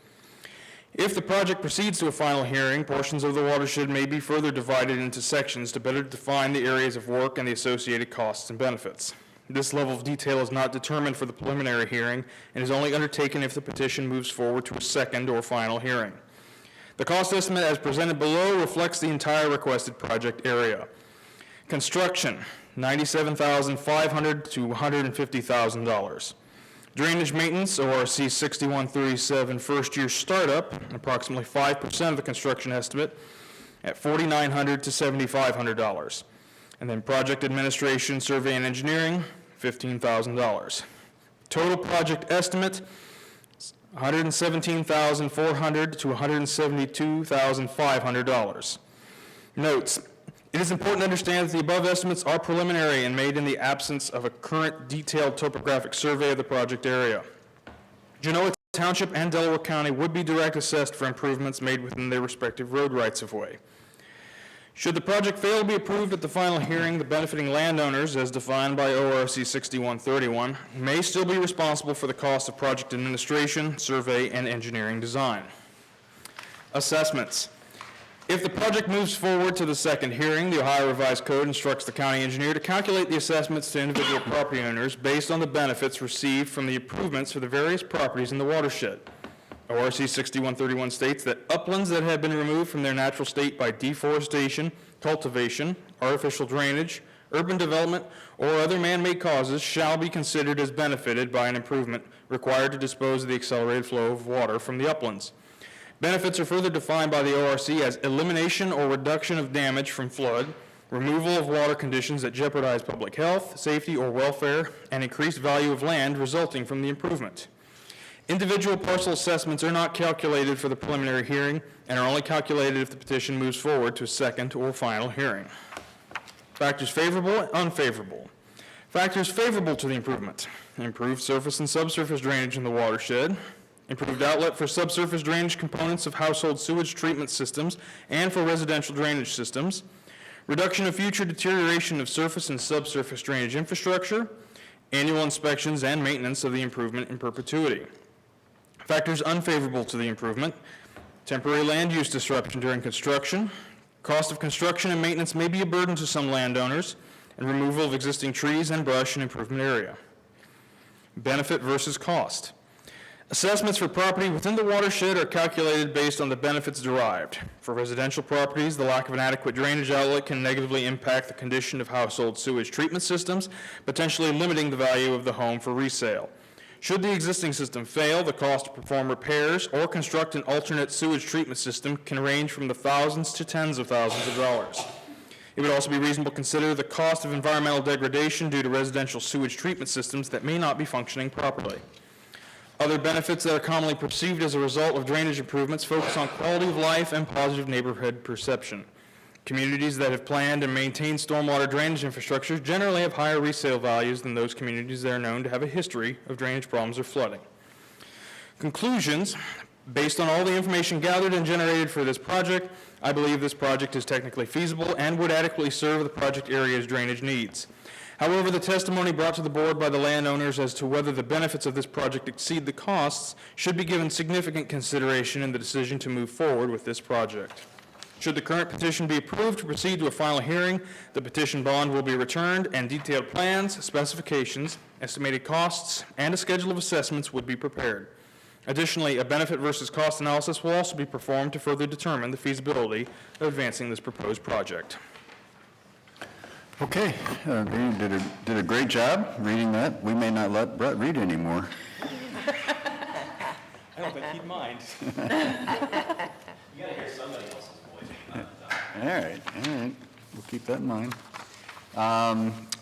If the project proceeds to a final hearing, portions of the watershed may be further divided into sections to better define the areas of work and the associated costs and benefits. This level of detail is not determined for the preliminary hearing and is only undertaken if the petition moves forward to a second or final hearing. The cost estimate as presented below reflects the entire requested project area. Construction, $97,500 to $150,000. Drainage maintenance, ORC 6137 first year startup, approximately 5% of the construction estimate at $4,900 to $7,500. And then project administration, survey and engineering, $15,000. Total project estimate, $117,400 to $172,500. Notes, it is important to understand that the above estimates are preliminary and made in the absence of a current detailed topographic survey of the project area. Genoa Township and Delaware County would be direct assessed for improvements made within their respective road rights-of-way. Should the project fail to be approved at the final hearing, the benefiting landowners, as defined by ORC 6131, may still be responsible for the cost of project administration, survey, and engineering design. Assessments. If the project moves forward to the second hearing, the Ohio Revised Code instructs the county engineer to calculate the assessments to individual property owners based on the benefits received from the improvements for the various properties in the watershed. ORC 6131 states that uplands that have been removed from their natural state by deforestation, cultivation, artificial drainage, urban development, or other man-made causes shall be considered as benefited by an improvement required to dispose of the accelerated flow of water from the uplands. Benefits are further defined by the ORC as elimination or reduction of damage from flood, removal of water conditions that jeopardize public health, safety, or welfare, and increased value of land resulting from the improvement. Individual parcel assessments are not calculated for the preliminary hearing and are only calculated if the petition moves forward to a second or final hearing. Factors favorable and unfavorable. Factors favorable to the improvement: improved surface and subsurface drainage in the watershed, improved outlet for subsurface drainage components of household sewage treatment systems and for residential drainage systems, reduction of future deterioration of surface and subsurface drainage infrastructure, annual inspections and maintenance of the improvement in perpetuity. Factors unfavorable to the improvement: temporary land use disruption during construction, cost of construction and maintenance may be a burden to some landowners, and removal of existing trees and brush in improvement area. Benefit versus cost. Assessments for property within the watershed are calculated based on the benefits derived. For residential properties, the lack of an adequate drainage outlet can negatively impact the condition of household sewage treatment systems, potentially limiting the value of the home for resale. Should the existing system fail, the cost to perform repairs or construct an alternate sewage treatment system can range from the thousands to tens of thousands of dollars. It would also be reasonable to consider the cost of environmental degradation due to residential sewage treatment systems that may not be functioning properly. Other benefits that are commonly perceived as a result of drainage improvements focus on quality of life and positive neighborhood perception. Communities that have planned and maintained stormwater drainage infrastructure generally have higher resale values than those communities that are known to have a history of drainage problems or flooding. Conclusions: based on all the information gathered and generated for this project, I believe this project is technically feasible and would adequately serve the project area's drainage needs. However, the testimony brought to the board by the landowners as to whether the benefits of this project exceed the costs should be given significant consideration in the decision to move forward with this project. Should the current petition be approved to proceed to a final hearing, the petition bond will be returned and detailed plans, specifications, estimated costs, and a schedule of assessments would be prepared. Additionally, a benefit versus cost analysis will also be performed to further determine the feasibility of advancing this proposed project. Okay, Dean did a great job reading that. We may not let Brett read anymore. I don't think he'd mind. All right, we'll keep that in mind.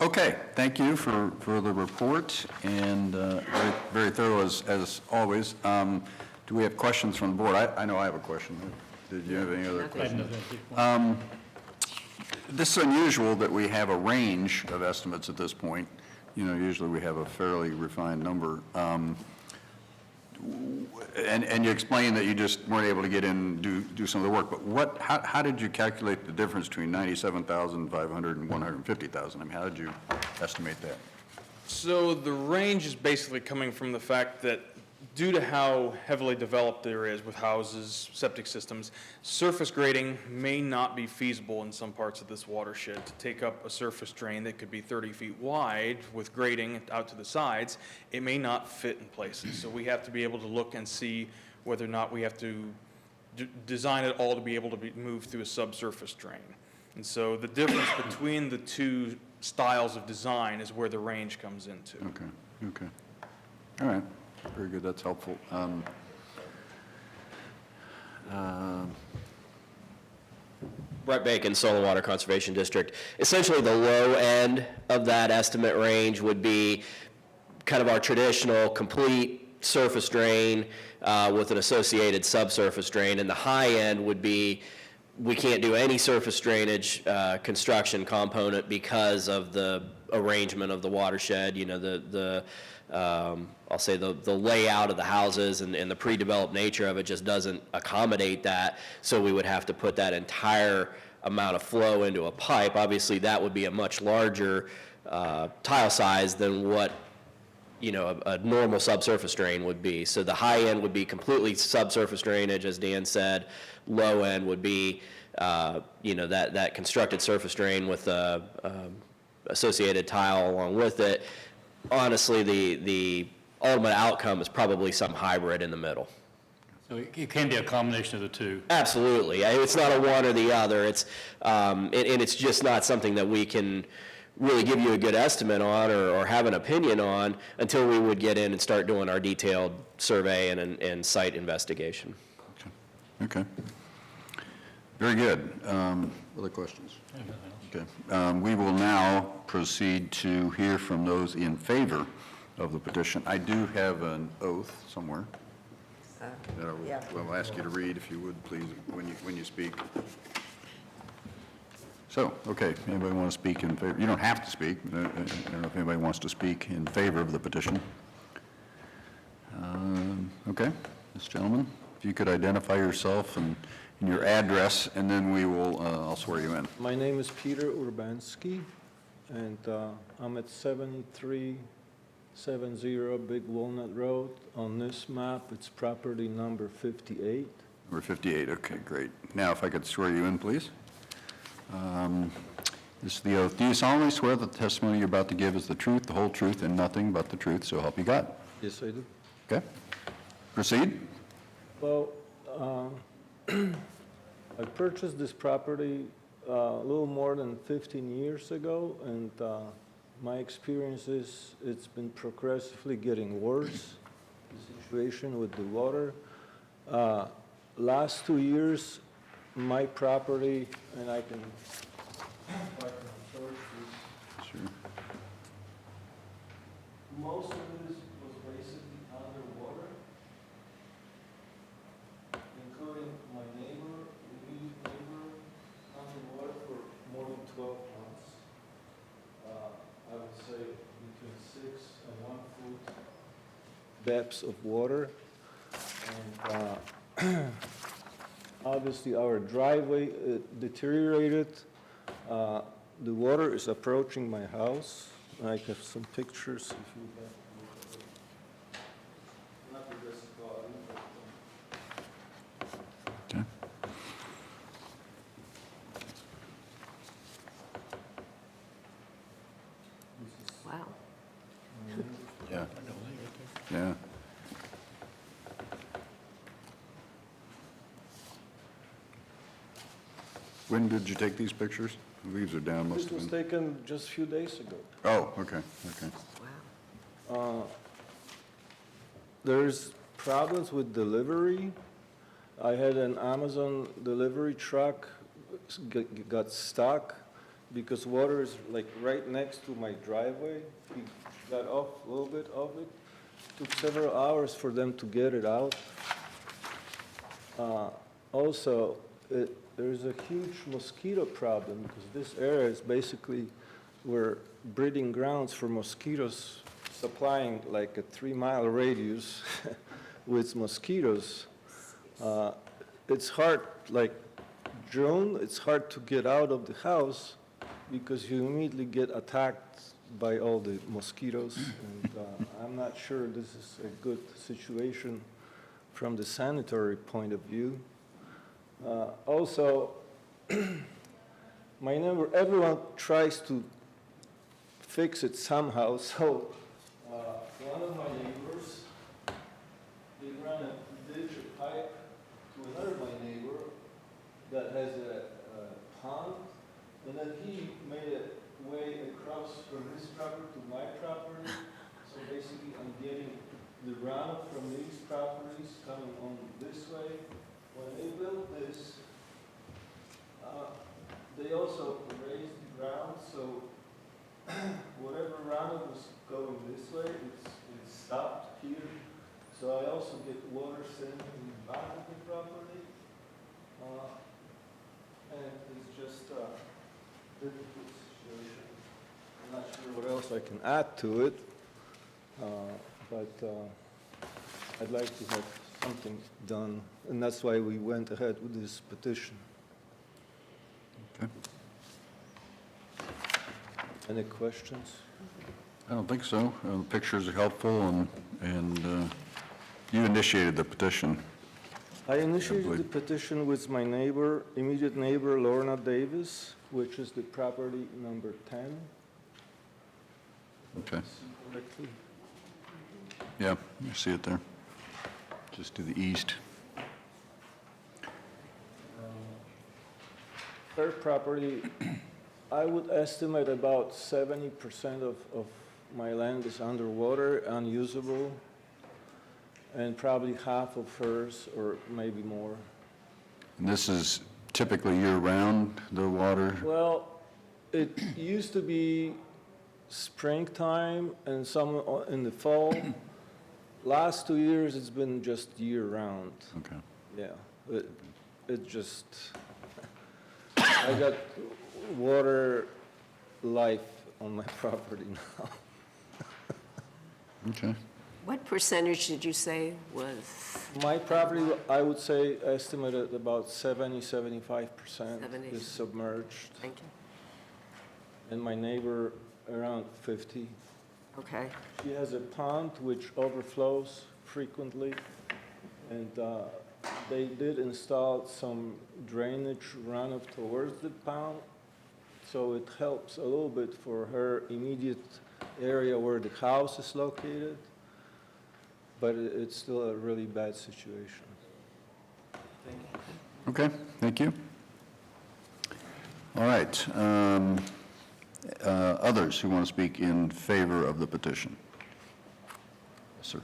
Okay, thank you for the report, and very, very thorough as always. Do we have questions from the board? I know I have a question. Did you have any other questions? This is unusual that we have a range of estimates at this point. You know, usually we have a fairly refined number. And you explained that you just weren't able to get in and do some of the work, but how did you calculate the difference between 97,500 and 150,000? I mean, how did you estimate that? So the range is basically coming from the fact that due to how heavily developed there is with houses, septic systems, surface grading may not be feasible in some parts of this watershed. To take up a surface drain that could be 30 feet wide with grading out to the sides, it may not fit in places. So we have to be able to look and see whether or not we have to design it all to be able to be moved through a subsurface drain. And so the difference between the two styles of design is where the range comes into. Okay. All right. Very good, that's helpful. Brett Bacon, Soil and Water Conservation District. Essentially, the low end of that estimate range would be kind of our traditional complete surface drain with an associated subsurface drain, and the high end would be we can't do any surface drainage construction component because of the arrangement of the watershed, you know, I'll say the layout of the houses and the pre-developed nature of it just doesn't accommodate that, so we would have to put that entire amount of flow into a pipe. Obviously, that would be a much larger tile size than what, you know, a normal subsurface drain would be. So the high end would be completely subsurface drainage, as Dan said. Low end would be, you know, that constructed surface drain with associated tile along with it. Honestly, the ultimate outcome is probably some hybrid in the middle. So it can be a combination of the two. Absolutely. It's not a one or the other. It's and it's just not something that we can really give you a good estimate on or have an opinion on until we would get in and start doing our detailed survey and site investigation. Okay. Very good. Other questions? Okay. We will now proceed to hear from those in favor of the petition. I do have an oath somewhere that I will ask you to read, if you would, please, when you speak. So, okay, anybody want to speak in favor? You don't have to speak. I don't know if anybody wants to speak in favor of the petition. Okay, this gentleman, if you could identify yourself and your address, and then we will, I'll swear you in. My name is Peter Urbanski, and I'm at 7370 Big Walnut Road. On this map, it's property number 58. Number 58, okay, great. Now, if I could swear you in, please. This is the oath. Do you solemnly swear that the testimony you're about to give is the truth, the whole truth, and nothing but the truth, so help you God? Yes, I do. Okay. Proceed. Well, I purchased this property a little more than 15 years ago, and my experience is it's been progressively getting worse, the situation with the water. Last 2 years, my property, and I can if I can approach this. Sure. Most of this was basically underwater, including my neighbor, immediate neighbor, underwater for more than 12 months. I would say between 6 and 1 foot depths of water. And obviously, our driveway deteriorated. The water is approaching my house. I have some pictures if you have. Not the best quality, but, Okay. Wow. Yeah. Yeah. When did you take these pictures? The leaves are down, must This have was been. taken just a few days ago. Oh, okay, okay. Wow. There's problems with delivery. I had an Amazon delivery truck got stuck because water is like right next to my driveway. He got off a little bit of it. Took several hours for them to get it out. Also, there's a huge mosquito problem because this area is basically where breeding grounds for mosquitoes, supplying like a 3-mile radius with mosquitoes. It's hard, like June, it's hard to get out of the house because you immediately get attacked by all the mosquitoes. And I'm not sure this is a good situation from the sanitary point of view. Also, my neighbor, everyone tries to fix it somehow. So one of my neighbors, they ran a ditch, a pipe to another my neighbor that has a pond, and then he made a way across from his property to my property. So basically, I'm getting the runoff from these properties coming on this way. When they built this, they also raised the ground, so whatever runoff was going this way, it stopped here. So I also get water sent in the back of the property. And it's just a difficult situation. I'm not sure what else I can add to it, but I'd like to have something done, and that's why we went ahead with this petition. Okay. Any questions? I don't think so. The pictures are helpful, and you initiated the petition. I initiated the petition with my neighbor, immediate neighbor, Lorna Davis, which is the property number 10. Okay. Correctly. Yeah, you see it there. Just to the east. Her property, I would estimate about 70% of my land is underwater, unusable, and probably half of hers, or maybe more. And this is typically year-round, the water? Well, it used to be springtime and some in the fall. Last 2 years, it's been just year-round. Okay. Yeah, it just, I got water life on my property now. Okay. What percentage did you say was? My property, I would say, estimated about 75% 70. is submerged. Thank you. And my neighbor, around 50. Okay. She has a pond which overflows frequently, and they did install some drainage runoff towards the pond, so it helps a little bit for her immediate area where the house is located, but it's still a really bad situation. Thank you. Okay, thank you. All right. Others who want to speak in favor of the petition? Yes, sir.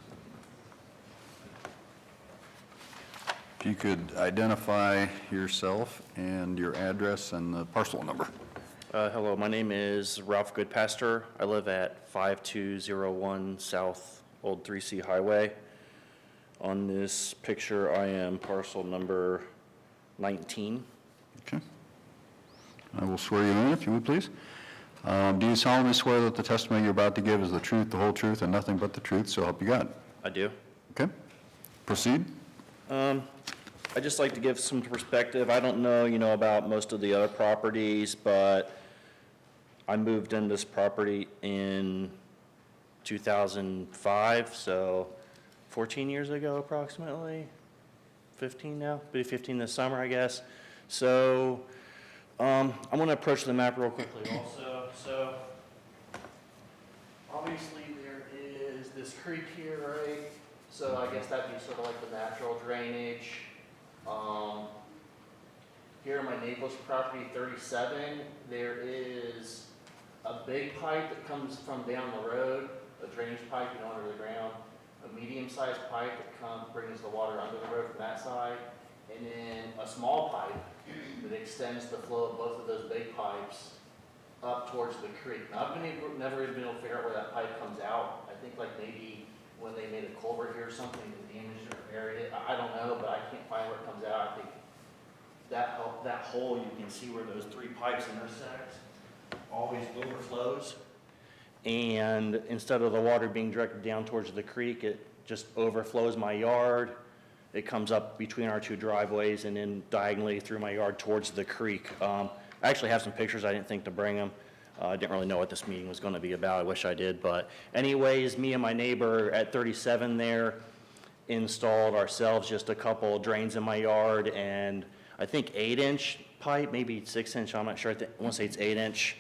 If you could identify yourself and your address and the parcel number. Hello, my name is Ralph Goodpaster. I live at 5201 South Old 3C Highway. On this picture, I am parcel number 19. Okay. I will swear you in, if you would, please. Do you solemnly swear that the testimony you're about to give is the truth, the whole truth, and nothing but the truth, so help you God? I do. Okay. Proceed. I'd just like to give some perspective. I don't know, about most of the other properties, but I moved in this property in 2005, so 14 years ago approximately. 15 now, be 15 this summer, I guess. So I'm going to approach the map real quickly also. So obviously there is this creek here, right? So I guess that'd be sort of like the natural drainage. Here on my neighbor's property, 37, there is a big pipe that comes from down the road, a drainage pipe, under the ground, a medium-sized pipe that brings the water under the road from that side, and then a small pipe that extends the flow of both of those big pipes up towards the creek. Now, I've never been able to figure out where that pipe comes out. I think like maybe when they made a culvert here or something that damaged or buried it. I don't know, but I can't find where it comes out. I think that hole, you can see where those three pipes intersect, always overflows. And instead of the water being directed down towards the creek, it just overflows my yard. It comes up between our two driveways and then diagonally through my yard towards the creek. I actually have some pictures. I didn't think to bring them. I didn't really know what this meeting was going to be about. I wish I did. But anyways, me and my neighbor at 37 there installed ourselves just a couple drains in my yard, and I think 8-inch pipe, maybe 6-inch, I'm not sure. I want to say it's 8-inch,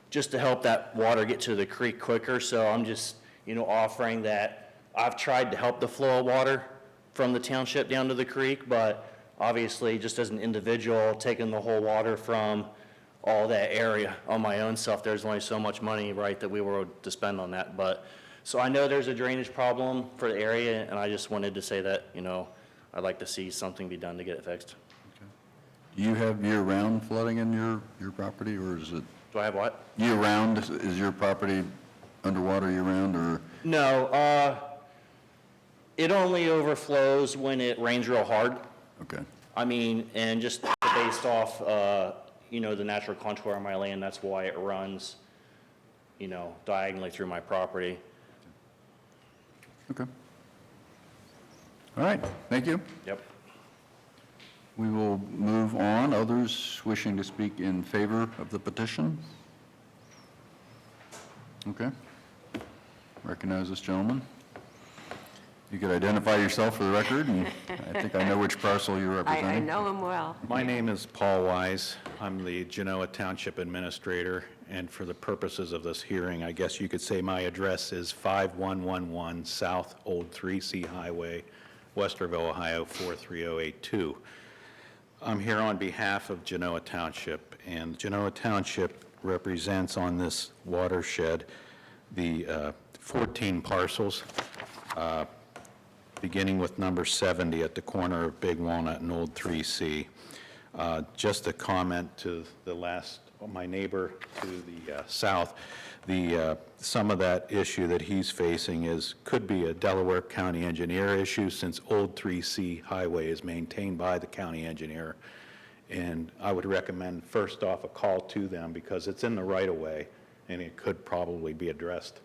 just to help that water get to the creek quicker. So I'm just, offering that. I've tried to help the flow of water from the township down to the creek, but obviously just as an individual, taking the whole water from all that area on my own self, there's only so much money, right, that we were to spend on that. But so I know there's a drainage problem for the area, and I just wanted to say that, I'd like to see something be done to get it fixed. Do you have year-round flooding in your property, or is it? Do I have what? Year-round, is your property underwater year-round, or? No, it only overflows when it rains real hard. Okay. I mean, and just based off, the natural contour of my land, that's why it runs, diagonally through my property. Okay. All right, thank you. Yep. We will move on. Others wishing to speak in favor of the petition? Okay. Recognize this gentleman. You could identify yourself for the record, and I think I know which parcel you're representing. I know him well. My name is Paul Wise. I'm the Genoa Township Administrator, and for the purposes of this hearing, I guess you could say my address is 5111 South Old 3C Highway, Westerville, Ohio 43082. I'm here on behalf of Genoa Township, and Genoa Township represents on this watershed the 14 parcels, beginning with number 70 at the corner of Big Walnut and Old 3C. Just a comment to my neighbor to the south, some of that issue that he's facing could be a Delaware County engineer issue, since Old 3C Highway is maintained by the county engineer. And I would recommend first off a call to them, because it's in the right-of-way, and it could probably be addressed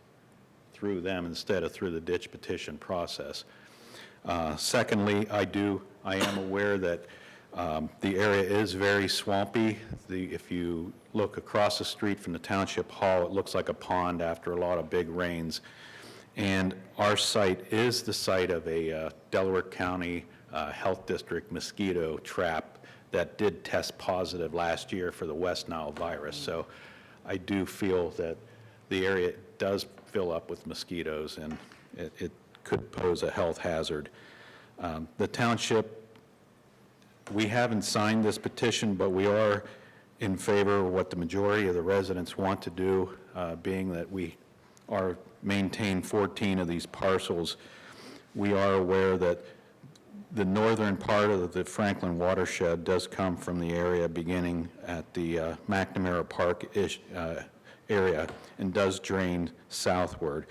through them instead of through the ditch petition process. Secondly, I am aware that the area is very swampy. If you look across the street from the township hall, it looks like a pond after a lot of big rains. And our site is the site of a Delaware County Health District mosquito trap that did test positive last year for the West Nile virus. So I do feel that the area does fill up with mosquitoes, and it could pose a health hazard. The township, we haven't signed this petition, but we are in favor of what the majority of the residents want to do, being that we maintain 14 of these parcels. We are aware that The northern part of the Franklin watershed does come from the area beginning at the McNamara Park area and does drain southward.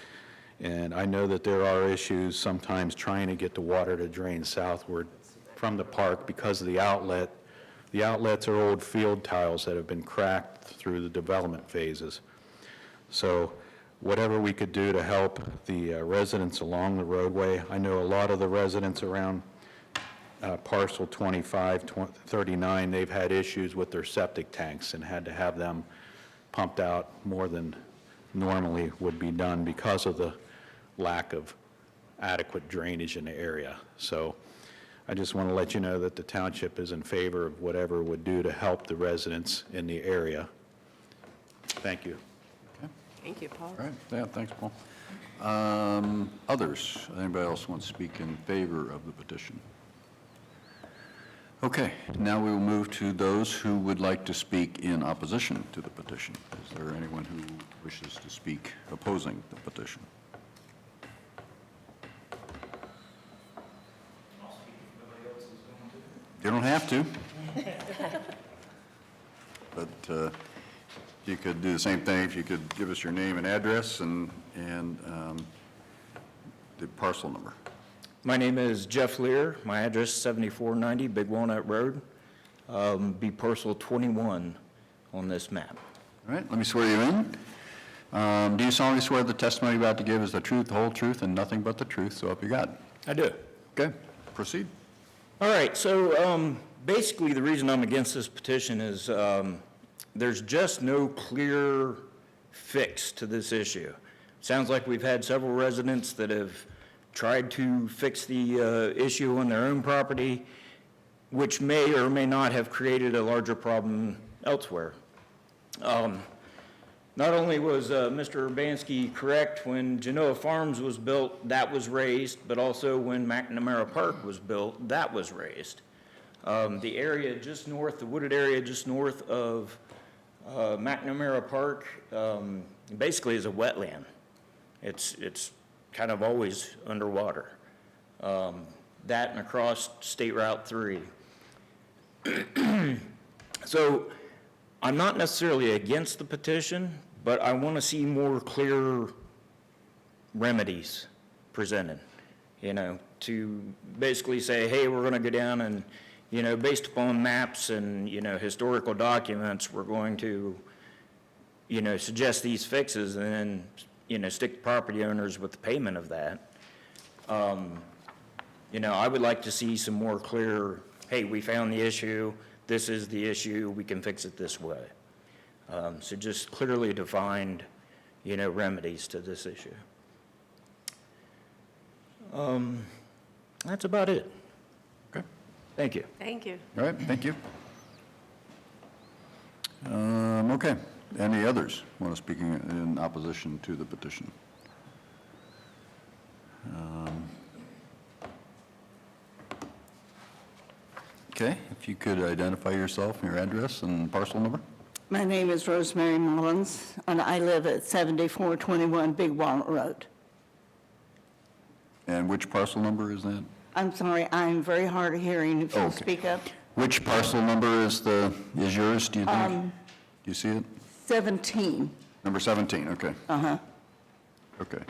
And I know that there are issues sometimes trying to get the water to drain southward from the park because of the outlet. The outlets are old field tiles that have been cracked through the development phases. So whatever we could do to help the residents along the roadway. I know a lot of the residents around parcel 2539, they've had issues with their septic tanks and had to have them pumped out more than normally would be done because of the lack of adequate drainage in the area. So I just want to let you know that the township is in favor of whatever it would do to help the residents in the area. Thank you. Thank you, Paul. All right, yeah, thanks, Paul. Others, anybody else want to speak in favor of the petition? Okay, now we will move to those who would like to speak in opposition to the petition. Is there anyone who wishes to speak opposing the petition? You don't have to. But you could do the same thing if you could give us your name and address and the parcel number. My name is Jeff Lear. My address is 7490 Big Walnut Road. Be parcel 21 on this map. All right, let me swear you in. Do you solemnly swear the testimony you're about to give is the truth, the whole truth, and nothing but the truth, so help you God? I do. Okay, proceed. All right, so basically the reason I'm against this petition is there's just no clear fix to this issue. Sounds like we've had several residents that have tried to fix the issue on their own property, which may or may not have created a larger problem elsewhere. Not only was Mr. Urbanski correct when Genoa Farms was built, that was raised, but also when McNamara Park was built, that was raised. The area just north, the wooded area just north of McNamara Park basically is a wetland. It's kind of always underwater. That and across State Route 3. So I'm not necessarily against the petition, but I want to see more clear remedies presented, to basically say, hey, we're going to go down and, based upon maps and, historical documents, we're going to, suggest these fixes and then, stick the property owners with the payment of that. I would like to see some more clear, hey, we found the issue, this is the issue, we can fix it this way. So just clearly defined, remedies to this issue. That's about it. Okay. Thank you. Thank you. All right, thank you. Okay, any others want to speak in opposition to the petition? Okay, if you could identify yourself, your address, and parcel number. My name is Rosemary Mullins, and I live at 7421 Big Walnut Road. And which parcel number is that? I'm sorry, I'm very hard of hearing. If you'll Okay. speak up. Which parcel number is yours, do you think? Do you see it? 17. Number 17, okay. Uh-huh. Okay.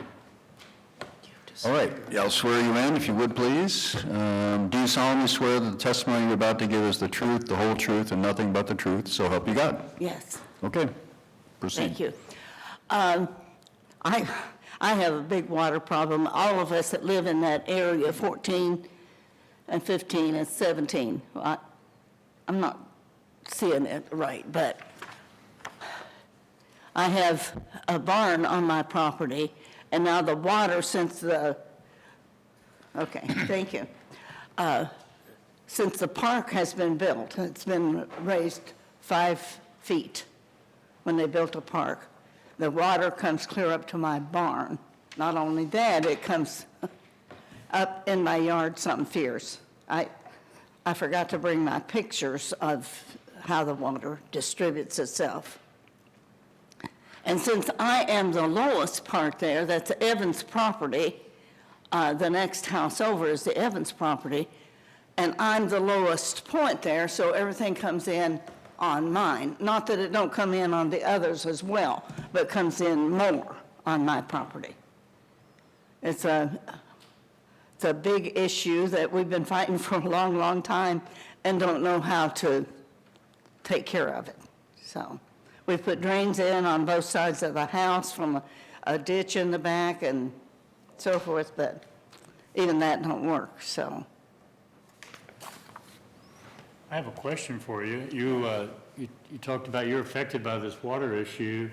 All right, yeah, I'll swear you in, if you would, please. Do you solemnly swear that the testimony you're about to give is the truth, the whole truth, and nothing but the truth, so help you God? Yes. Okay, proceed. Thank you. I have a big water problem. All of us that live in that area, 14 and 15 and 17. I'm not seeing it right, but I have a barn on my property, and now the water since thank you. Since the park has been built, it's been raised 5 feet when they built a park. The water comes clear up to my barn. Not only that, it comes up in my yard something fierce. I forgot to bring my pictures of how the water distributes itself. And since I am the lowest part there, that's Evans property, the next house over is the Evans property, and I'm the lowest point there, so everything comes in on mine. Not that it don't come in on the others as well, but comes in more on my property. It's a big issue that we've been fighting for a long, long time and don't know how to take care of it. So we've put drains in on both sides of the house from a ditch in the back and so forth, but even that don't work, so. I have a question for you. You talked about you're affected by this water issue.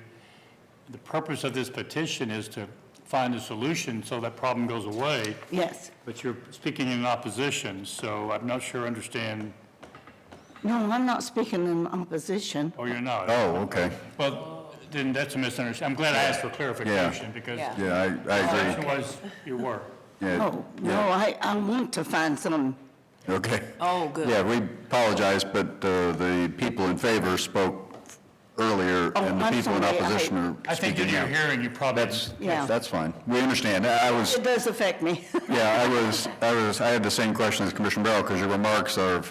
The purpose of this petition is to find a solution so that problem goes away. Yes. But you're speaking in opposition, so I'm not sure I understand. No, I'm not speaking in opposition. Oh, you're not? Oh, okay. Well, then that's a misunderstanding. I'm glad I asked for clarification because Yeah, I the agree. question was you were. Yeah, Oh, no, I want to find some, okay. Oh, good. Yeah, we apologize, but the people in favor spoke earlier, Oh, and the I'm people in sorry, opposition are I think speaking in your now. hearing, you probably. Yeah. That's fine. We understand. it does affect me. Yeah, I had the same question as Commissioner Barrow, because your remarks are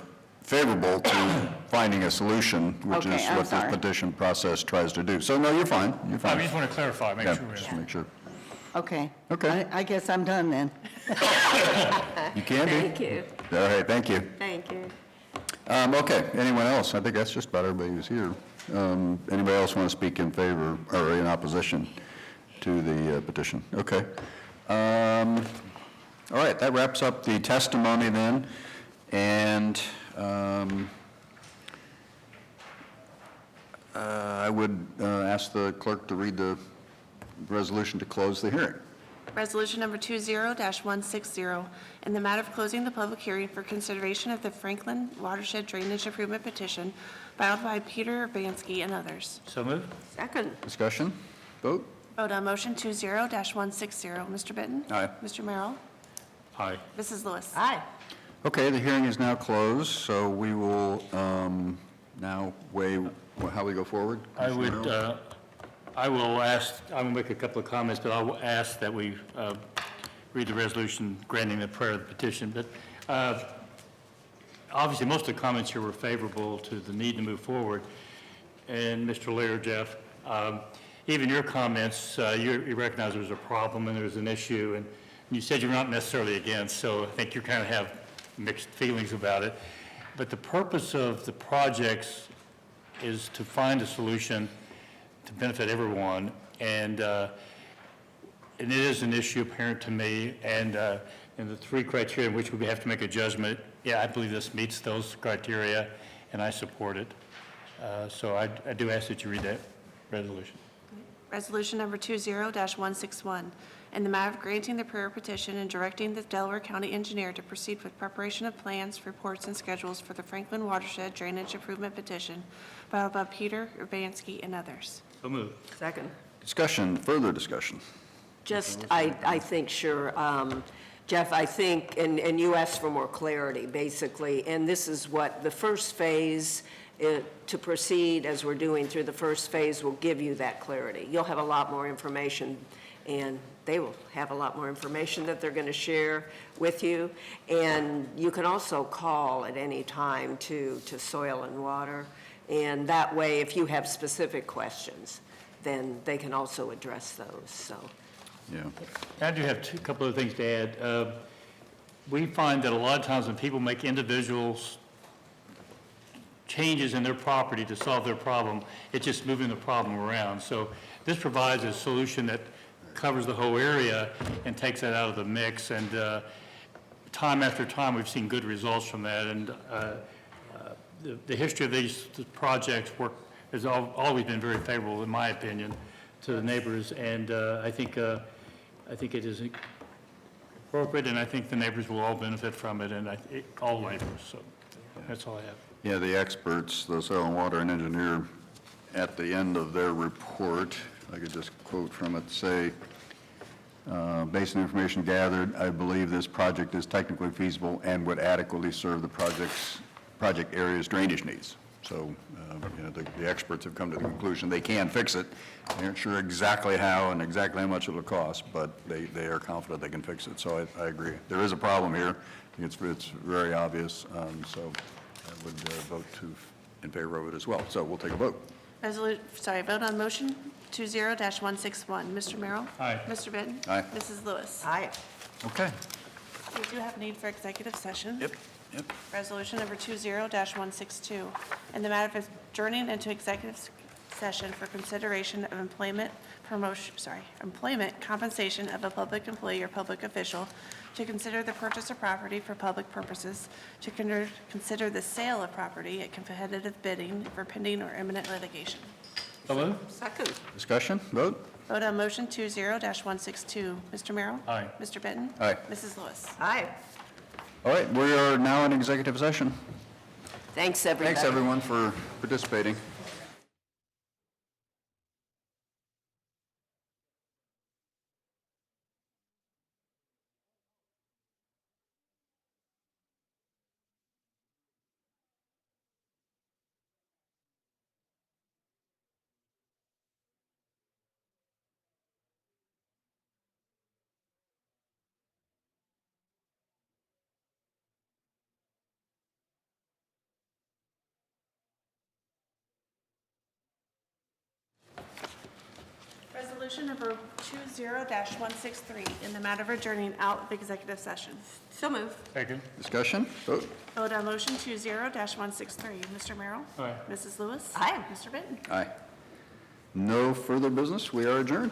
favorable to finding a solution, which Okay, is I'm what this sorry. petition process tries to do. So, no, you're fine. You're I fine. just want to clarify, make Yeah, sure. just make sure. Okay. Okay. I guess I'm done then. You can be. Thank you. All right, thank you. Thank you. Okay, anyone else? I think that's just about everybody who's here. Anybody else want to speak in favor or in opposition to the petition? Okay. All right, that wraps up the testimony then. And I would ask the clerk to read the resolution to close the hearing. Resolution number 20-160, in the matter of closing the public hearing for consideration of the Franklin Watershed Drainage Improvement Petition filed by Peter Urbanski and others. So moved. Second. Discussion? Vote? Vote on motion 20-160. Mr. Benton? Aye. Mr. Merrill? Aye. Mrs. Lewis? Aye. Okay, the hearing is now closed, so we will now weigh how we go forward. I would, Commissioner Merrill? I will make a couple of comments, but I'll ask that we read the resolution granting the prayer of the petition. But obviously, most of the comments here were favorable to the need to move forward. And Mr. Lear, Jeff, even your comments, you recognize there's a problem and there's an issue, and you said you're not necessarily against, so I think you kind of have mixed feelings about it. But the purpose of the projects is to find a solution to benefit everyone, and it is an issue apparent to me, and the three criteria in which we have to make a judgment, yeah, I believe this meets those criteria, and I support it. So I do ask that you read that resolution. Resolution number 20-161, in the matter of granting the prayer petition and directing the Delaware County Engineer to proceed with preparation of plans, reports, and schedules for the Franklin Watershed Drainage Improvement Petition filed by Peter Urbanski and others. So moved. Second. Discussion, further discussion. Just, I think, sure, Jeff, I think, and you asked for more clarity, basically, and this is what the first phase, to proceed as we're doing through the first phase will give you that clarity. You'll have a lot more information, and they will have a lot more information that they're going to share with you. And you can also call at any time to Soil and Water, and that way, if you have specific questions, then they can also address those, so. Yeah. I do have a couple of things to add. We find that a lot of times when people make individual changes in their property to solve their problem, it's just moving the problem around. So this provides a solution that covers the whole area and takes that out of the mix. And time after time, we've seen good results from that. And the history of these projects has always been very favorable, in my opinion, to the neighbors. And I think it is appropriate, and I think the neighbors will all benefit from it, and all neighbors. So that's all I have. Yeah, the experts, the Soil and Water and Engineer, at the end of their report, I could just quote from it, say, based on information gathered, I believe this project is technically feasible and would adequately serve the project area's drainage needs. So, the experts have come to the conclusion they can fix it. They aren't sure exactly how and exactly how much it'll cost, but they are confident they can fix it. So I agree. There is a problem here. It's very obvious, so I would vote in favor of it as well. So we'll take a vote. Vote on motion 20-161. Mr. Merrill? Aye. Mr. Benton? Aye. Mrs. Lewis? Aye. Okay. We do have need for executive session. Yep. Resolution number 20-162, in the matter of adjourning into executive session for consideration of employment compensation of a public employee or public official, to consider the purchase of property for public purposes, to consider the sale of property at competitive bidding for pending or imminent litigation. So moved. Second. Discussion, vote? Vote on motion 20-162. Mr. Merrill? Aye. Mr. Benton? Aye. Mrs. Lewis? Aye. All right, we are now in executive session. Thanks, everybody. Thanks, everyone, for participating. Resolution number 20-163, in the matter of adjourning out of executive session. So moved. Second. Discussion, vote? Vote on motion 20-163. Mr. Merrill? Aye. Mrs. Lewis? Aye. Mr. Benton? Aye. No further business, we are adjourned.